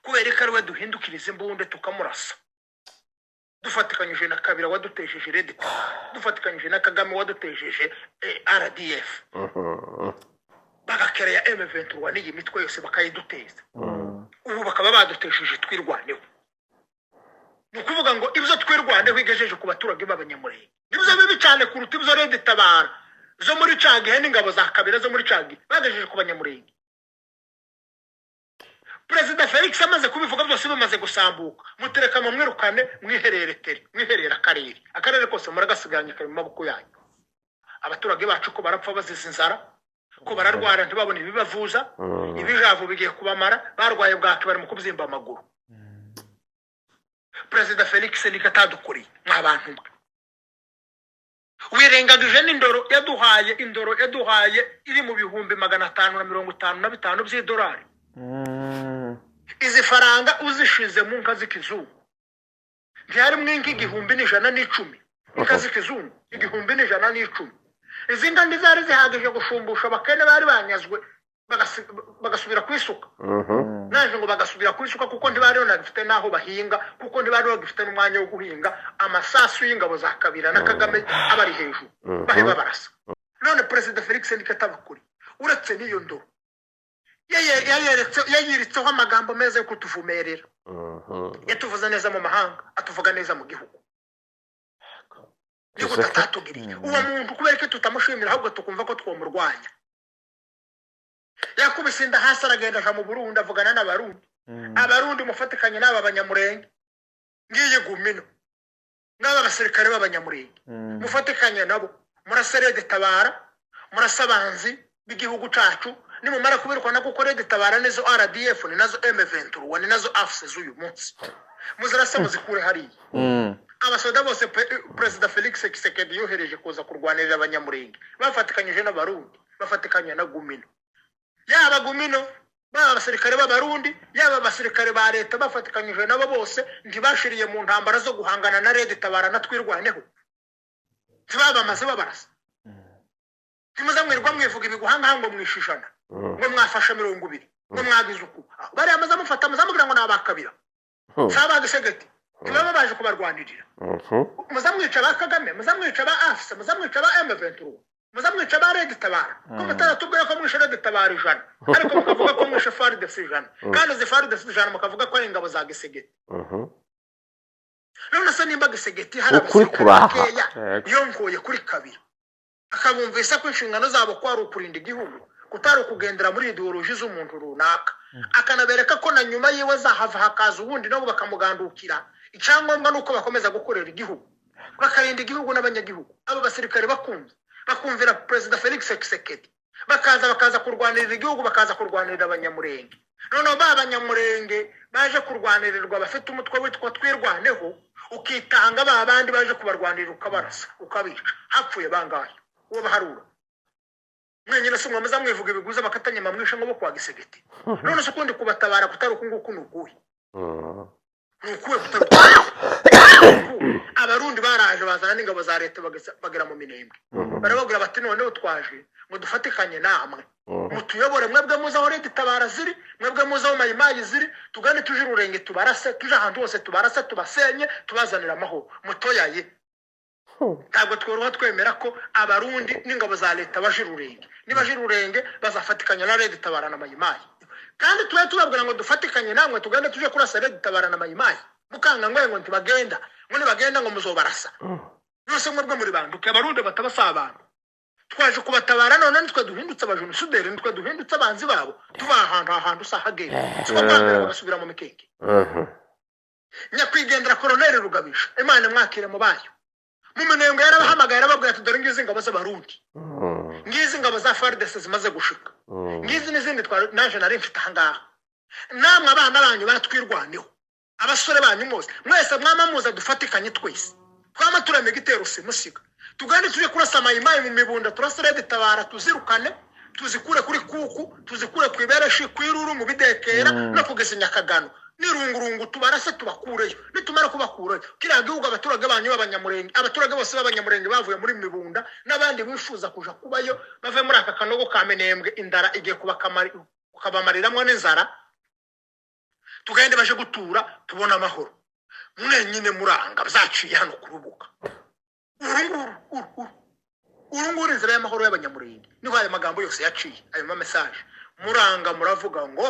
kubera ko ariwe duhindukiriza imbunde tukamurasa, dufatikanyije na Kabila wadutejeje Red Tabara, dufatikanyije na Kagame wadutejeje RDF, bagakereya M23 n'iyi mitwe yose bakayiduteza. Ubu bakaba badutejeje twirwaneho. Nukuvuga ngo ibyo twirwaneho igejeje ku baturage b'abanyamurenge nibyo bibi cyane kuruta ibyo Red Tabara zo muri Cage n'ingabo za Kabila zo muri Cage bagejeje ku banyamurenge. Perezida Felix amaze kubivuga byose bimaze gusambuka, mutereka mu mwirukane mwiherera akarere kose muragasiganya kari mu maboko yanyu. Abaturage bacu ko barapfa bazize inzara, ko bararwara ntibabone ibibavuza, ibijavu bigiye kubamara, barwaye bwaki bari mu kubyimba amaguru. Perezida Felix nikatadukuri mwabantu mwe wirengagije n'indoro yaduhaye iri mu bihumbi 555 by'idolari. Izi faranga uzishize mu nka z'ikizungu byari mwingi 110 inka z'ikizungu 110. Izi nka ndizari zihagije gushumbusha abakene bari banyazwe bagasubira kwisuka. Naje ngo bagasubira kwisuka kuko ntibari banafite naho bahinga, kuko ntibari bagifite n'umwanya wo guhinga. Amasasu y'ingabo za Kabila na Kagame abari hejuru bahe babarasa. None Perezida Felix nikatabakuri uretse n'iyo ndo yayiritseho amagambo meza yo kutuvumerera. Yatuvuza neza mu mahanga, atuvuga neza mu gihugu. Niko tatatugiriye uwo muntu kubera ko tutamushimira ahubwo tukumva ko twomurwanya. Yakubise inda hasi aragenda aja mu Burundi avugana n'abarundi. Abarundi mufatikanye n'aba banyamurenge ngiye Gumino n'aba basirikare b'abanyamurenge mufatikanye nabo murasa Red Tabara, murasa abanzi b'igihugu cacu. Nimumara kubirukana kuko Red Tabara nizo RDF ni nazo M23 ni nazo AFC z'uyu munsi muzarasa muzikure hariya. Abasoda bose Perezida Felix Tshisekedi yohereje kuza kurwanirira abanyamurenge bafatikanyije n'abarundi, bafatikanye na Gumino. Yaba Gumino baba abasirikare b'abarundi yaba abasirikare ba leta bafatikanyije nabo bose ntibashiriye mu ntambara zo guhangana na Red Tabara na twirwaneho. Tibabamaze babarasa. Timuzamwirwa mwivuga ibiguhanga ngo mwishishana ngo mwafasha 200 ngo mwagize uku bari amaze amufata muzamubwira ngo nabakabira saba gisegeti tibaba baje kubarwanirira. Muzamwica ba Kagame, muzamwica ba AFC, muzamwica ba M23, muzamwica ba Red Tabara. Ko mutaratubwira ko mwishe Red Tabara ijana ariko mukavuga ko mwishe FARDC ijana kandi ze FARDC ijana mukavuga ko ari ingabo za gisegeti. None se nimba gisegeti hari abasirikare yongoye kuri Kabila akabumvisa ko inshingano zabo ko ari ukurinda igihugu kutari ukugendera muri ideology z'umuntu runaka, akanabereka ko na nyuma yiwe zahava hakaza ubundi nabo bakamugandukira. Icyangombwa nuko bakomeza gukorera igihugu bakarinda igihugu n'abanyagihugu. Abo basirikare bakumvira Perezida Felix Tshisekedi bakaza kurwanirira igihugu, bakaza kurwanirira abanyamurenge. None abanyamurenge baje kurwanirirwa bafite umutwe witwa twirwaneho, ukitanga babandi baje kubarwanirira ukabarasa ukabica. Hapfuye bangahe uwo baharura mwenyine se mwamaza mwivuga ibiguza bakatanye mamwisha ngo kwa gisegeti. None se kundi kubatabara kutari ukunguku nukuye nukuye kutari abarundi baraje bazana n'ingabo za leta bagera mu Minembwe barababwira bati none twaje ngo dufatikanye namwe mutuyobore mwebwe muza aho Red Tabara ziri, mwebwe muza aho Mayimayi ziri, tugane tuje ururenge tubarase, tuje ahantu hose tubarase, tubasenye, tubazanira amahoro mutoyaye. Ntabwo tworoha twemera ko abarundi n'ingabo za leta baje ururenge. Nibaje ururenge bazafatikanya na Red Tabara na Mayimayi, kandi tuwe tubabwira ngo dufatikanye namwe tugende tuje kurasa Red Tabara na Mayimayi. Mukanga ngo ntibagenda ngo nibagenda ngo muzobarasa. Yose mwebwe muri banduke abarundi batabasa abantu. Twaje kubatabara none nitwe duhindutse abajenosideri, nitwe duhindutse abanzi babo, tuba ahantu sahagenda twabambira bagasubira mu mikeke. Nyakwigendera Colonel Rugabisha Imana mwakire mu bayo mu Minembwe yarabahamagaye arababwira ati dore ngizi ingabo z'abarundi, ngizi ingabo za FARDC zimaze gushika, ngizi n'izindi naje nari mfite ahangaha. Namwe abana banyu batwirwaneho, abasore banyu mwese mwamamuza dufatikanye twese twama turame igitero simusiga tugande tuje kurasa Mayimayi mu mibunda turasa Red Tabara tuzirukane tuzikure kuri kuku tuzikure ku ibereshi kwiruru mu bidekera no kugeza Nyakagano nirungurungu tubarase tubakureyo nitumara kubakurayo kiriya gihugu abaturage banyu b'abanyamurenge abaturage bose b'abanyamurenge bavuye muri Mibunda n'abandi bifuza kuja kubayo bave muri aka kanogo ka Minembwe indara igiye kubamariramwo n'inzara tugende baje gutura tubona amahoro mwenyine muranga bazaciye hano kurubuka urunguru inzira y'amahoro y'abanyamurenge niho ayo magambo yose yaciye ayo message muranga muravuga ngo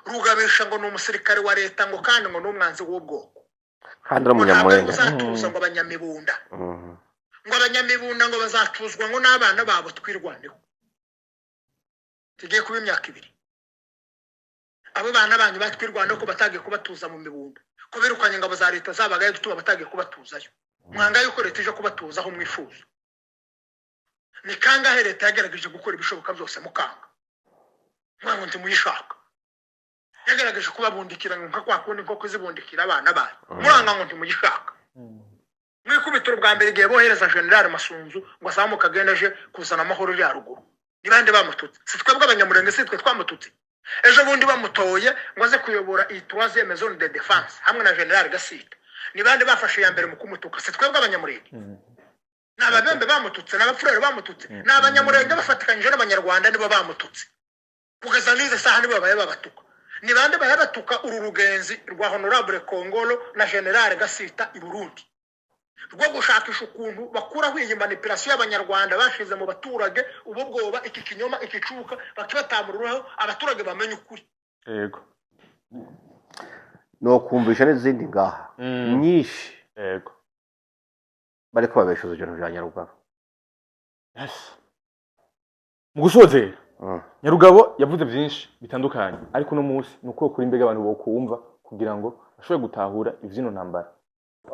Rugabisha ngo n'umusirikare wa leta ngo kandi ngo n'umwanzi w'ubwoko kandi n'umunyamurenge bazatuza ngo abanyamibunda ngo abanyamibunda ngo bazatuzwa ngo n'abana babo twirwaneho tugiye kuba imyaka 2 abo bana banyu batwirwaneho ko batagiye kubatuza mu mibunda ko birukanye ngabo za leta zabagaye gutuma batagiye kubatuzayo mwanga yuko leta ije kubatuza aho mwifuza ni kangahe leta yagerageje gukora ibishoboka byose mukanga mwango ndi muyishaka yagerageje kubabundikira nka kwa kundi nko kuzibundikira abana bayo muranga ngo ntimugishaka mwikubitiro bwa mbere igihe bohereza General Masunzu ngo asamuka agendeje kuzana amahoro ya ruguru nibande bamututse si twebwe abanyamurenge si twe twamututse ejo bundi bamutoye ngo aze kuyobora iyi 3e zone de défense hamwe na General Gasita nibande bafashe ya mbere mu kumutuka si twebwe abanyamurenge n'ababembe bamututse n'abafurere bamututse n'abanyamurenge bafatikanyije n'abanyarwanda nibo bamututse kugeza n'ize saha nibo babaye babatuka ni bande bayabatuka uru rugenzi rwa Honorable Kongolo na General Gasita i Burundi rwo gushakisha ukuntu bakuraho iyi manipulation y'abanyarwanda bashize mu baturage ububwoba iki kinyoma ikicuka bakibatamururaho abaturage bamenye ukuri yego no kumvisha n'izindi ngaha nyinshi yego bariko babeshuza ibintu bya Nyarugabo yes mu gusozera Nyarugabo yavuze byinshi bitandukanye ariko no munsi nuko kuri imbega abantu bo kumva kugira ngo bashobore gutahura ivyino ntambara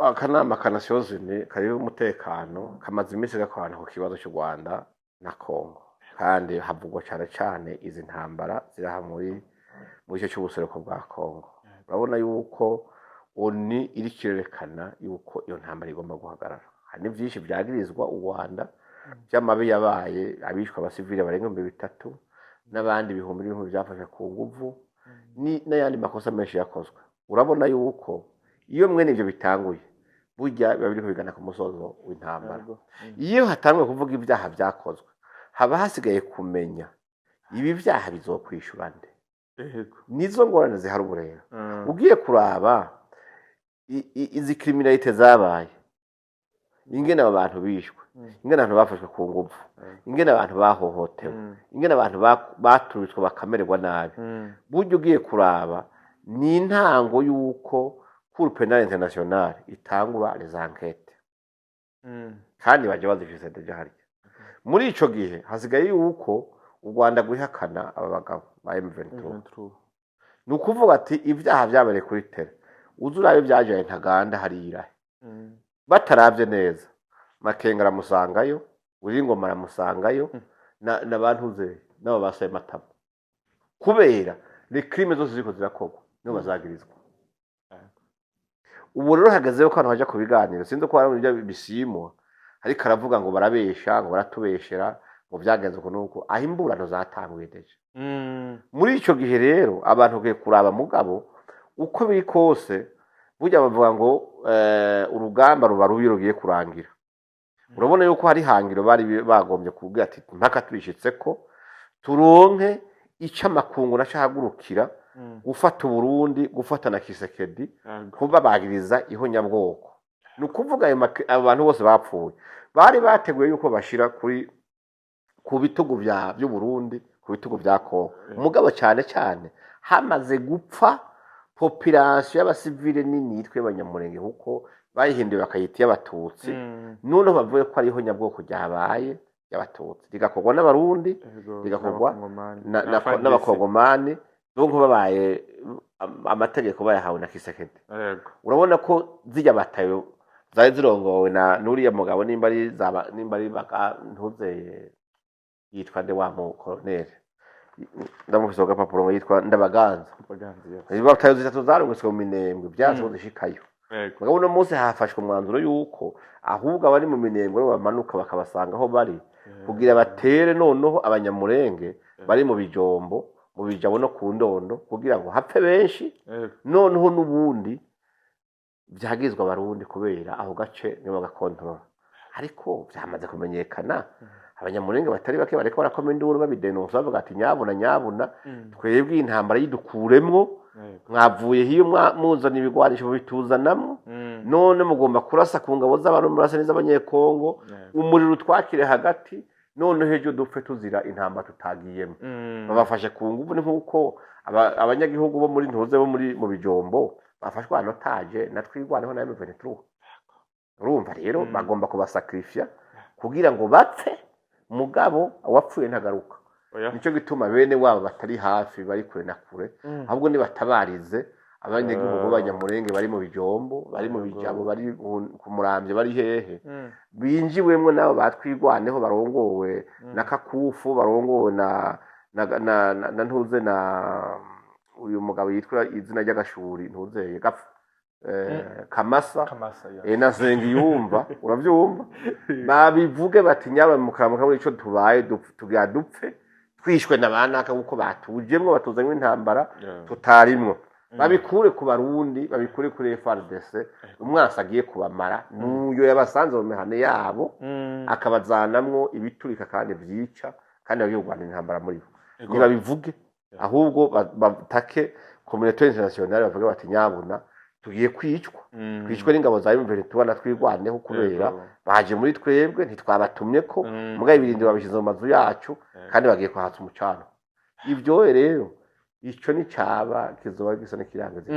akanama kanasiyozine kari umutekano kamaze iminsi gakwana ku kibazo cy'u Rwanda na Kongo kandi havugwa cyane izi ntambara ziraha muri cyo cy'ubuseruko bwa Kongo urabona yuko oni iri kirerekana yuko iyo ntambara igomba guhagarara hari byinshi byagirizwa u Rwanda by'amabi yabaye abishwa abasivile barenga 300 n'abandi bihumbi byafashe ku nguvu n'ayandi makosa menshi yakozwe urabona yuko iyo mwene ibyo bitanguye burya biba biri kubigana ku musozo w'intambara iyo hatanguye kuvuga ibyaha byakozwe haba hasigaye kumenya ibi byaha bizokwishura nde nizo ngorane zihari uburera ugiye kuraba izi criminalite zabaye ingene abantu bishwe ingene abantu bafashwe ku nguvu ingene abantu bahohotewe ingene abantu baturitswe bakamererwa nabi burya ugiye kuraba ni intango yuko Cour pénale internationale itangura les enquêtes kandi baje bazifise deje harya muri ico gihe hasigaye yuko u Rwanda guhakana aba bagabo ba M23 nukuvuga ati ibyaha byabereye kuri tere uzurabe byaje ntaganda harira bataravye neza Makengera musangayo Uringoma ramusangayo n'abantu ze nabo basaye matabo kubera les crimes zose ziko zirakorwa nibo bazagirizwa ubu rero hagazeho ko abantu baje kubiganira sinzi ko hari ibyo bisimwa ariko aravuga ngo barabesha ngo baratubeshera ngo byagenze uko nuko aho imburano zatanguye deje muri ico gihe rero abantu giye kuraba mugabo uko biri kose burya bavuga ngo urugamba ruba rugiye kurangira urabona yuko hari hangiro bari bagombye kubwira ati mpaka tubishitse ko turonke ica makungu nashahagurukira gufata Burundi gufata na Kisekedi kuba bagiriza ihonyabwoko nukuvuga abantu bose bapfuye bari bateguye yuko bashira kuri ku bitugu byo Burundi ku bitugu bya Kongo umugabo cyane hamaze gupfa population y'abasivile nini yitwe abanyamurenge huko bayihinduye bakayita y'abatutsi none bavuye ko ari ihonyabwoko ryabaye y'abatutsi rigakorwa n'abarundi rigakorwa n'abakongomani nubwo babaye amategeko bayahawe na Kisekedi urabona ko zijya batayo zari zirongowe na nuriya mugabo nimba ari baka ntuzeye yitwa nde wa mu colonel ndamufisoga papuro yitwa Ndabaganza batayo zitatu zarungitswe mu Minembwe byazo zishikayo mugabo no munsi hafashwe umwanzuro yuko ahubwo abari mu Minembwe bamanuka bakabasanga aho bari kugira batere noneho abanyamurenge bari mu bijombo mu bijabo no ku ndondo kugira ngo hapfe benshi noneho n'ubundi byagizwe abarundi kubera aho gace nibo gakontorora ariko byamaze kumenyekana abanyamurenge batari bake bareko barakoma induru babidenonsa bavuga ati nyabuna twebwe intambara yidukuremwo mwavuye hiyo muzana ibigwanisho bituzanamwo none mugomba kurasa ku ngabo z'abantu murasa n'iz'abanyekongo umuriro utwakire hagati none hejo dupfe tuzira intambara tutagiyemo babafashe ku nguvu ni nkuko abanyagihugu bo muri ntuze bo muri mu bijombo bafashwa anotaje natwirwaneho na M23 urumva rero bagomba kubasakrifya kugira ngo bapfe mugabo awapfuye ntagaruka nico gituma bene wabo batari hafi bari kure na kure ahubwo ni batabarize abanyagihugu b'abanyamurenge bari mu bijombo bari mu bijabo bari ku muramvye bari hehe binjiwemwe nabo batwirwaneho barongowe na Kakufu barongowe na ntuze na uyu mugabo yitwa izina ry'agashuri ntuzeye gapfa Kamasa na Nsengiyumva uravyumva babivuge bati nyaba mukaramuka muri ico tubaye tugira dupfe twishwe nabanaka kuko batujemwe batuzanywe intambara tutarimwo babikure ku barundi babikure kuri FRDC umwasa agiye kubamara nuyo yabasanze mu mihane yabo akabazanamwo ibiturika kandi vyica kandi bagiye kurwana intambara muri bo niba bivuge ahubwo batake communauté internationale bavuga bati nyabuna tugiye kwicwa n'ingabo za M23 natwirwaneho kubera baje muri twebwe ntitwabatumye ko mugaye ibirindiro babishize mu mazu yacu kandi bagiye kwahatsa umucano ibyo rero ico ni caba kizoba gisa n'ikirangaza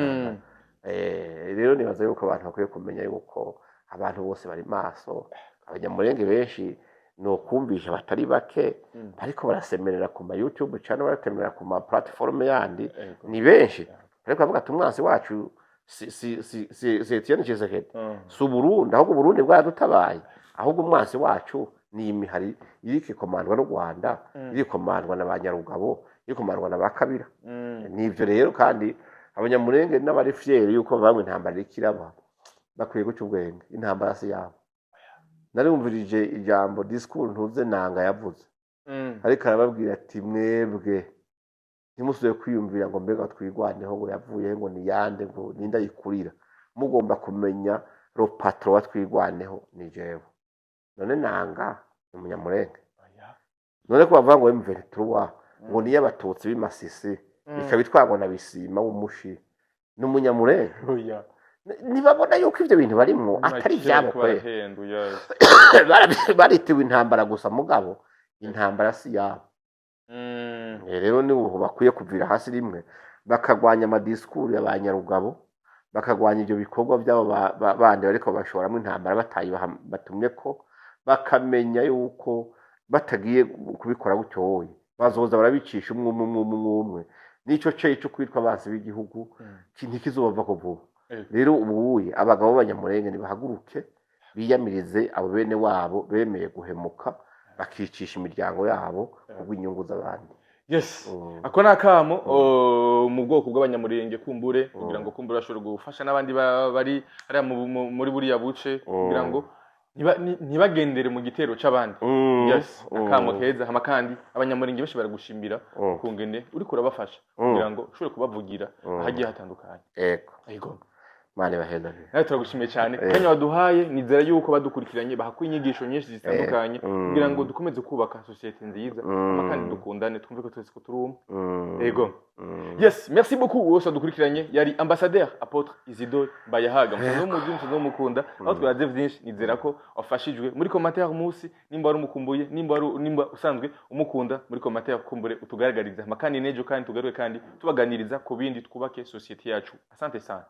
rero nibaza yuko abantu bakwiye kumenya yuko abantu bose bari maso abanyamurenge benshi no kumvisha batari bake ariko barasemerera ku ma YouTube channel baratemerera ku ma platform yandi ni benshi ariko bavuga ati umwansi wacu si Etienne Tshisekedi si Burundi ahubwo Burundi bwaradutabaye ahubwo umwansi wacu ni imihari iriki komandwa n'u Rwanda iri komandwa na Banyarugabo iri komandwa na Bakabira nivyo rero kandi abanyamurenge n'abari fiere yuko bamwe intambara ikiraba bakwiye guca ubwenge intambara si yabo narumvirije ijambo discours ntuze nanga yavuze ariko arababwira ati mwebwe ntimusuye kwiyumvira ngo mbega twirwaneho ngo yavuye ngo ni yande ngo ninda yikurira mugomba kumenya ro patro watwirwaneho ni jewe none nanga umunyamurenge none ko bavuga ngo M23 ngo ni y'abatutsi b'imasisi ikabitwagwa na bisima w'umushi n'umunyamurenge nibabona yuko ivyo bintu barimwo atari vyabo kwe baritiwe intambara gusa mugabo intambara si yabo rero ni ubu bakwiye kuvira hasi rimwe bakagwanya amadiskuru y'abanyarugabo bakagwanya ibyo bikorwa byabo bandi ariko bashoramo intambara batayi batumye ko bakamenya yuko batagiye kubikora gutyoye bazoza barabicisha umwe nico cyo cyo kwitwa abansi b'igihugu ntikizobava ko vuba rero ubuye abagabo b'abanyamurenge nibahaguruke biyamirize abo bene wabo bemeye guhemuka bakicisha imiryango yabo kubw'inyungu z'abandi yes ako nakamo mu bwoko bw'abanyamurenge kumbure kugira ngo kumbure bashobore gufasha n'abandi bari ari muri buriya buce kugira ngo ntibagendere mu gitero c'abandi yes akamo keza hama kandi abanyamurenge benshi baragushimira kungene uri kurabafasha kugira ngo ushobore kubavugira ahagiye hatandukanye yego mane baheza nawe turagushimiye cyane kanya waduhaye nizera yuko badukurikiranye bahakuye inyigisho nyinshi zitandukanye kugira ngo dukomeze kubaka societe nziza kandi dukundane twumve ko twese ko turumwe yego yes merci beaucoup wose dukurikiranye yari ambassadeur Apotre Isidore Bayahaga mu mukunda aho twaraze byinshi nizera ko wafashijwe muri commentaire musi nimba ari umukumbuye nimba usanzwe umukunda muri commentaire kumbure utugaragariza makandi nejo kandi tugaruke kandi tubaganiriza ku bindi twubake societe yacu asante sana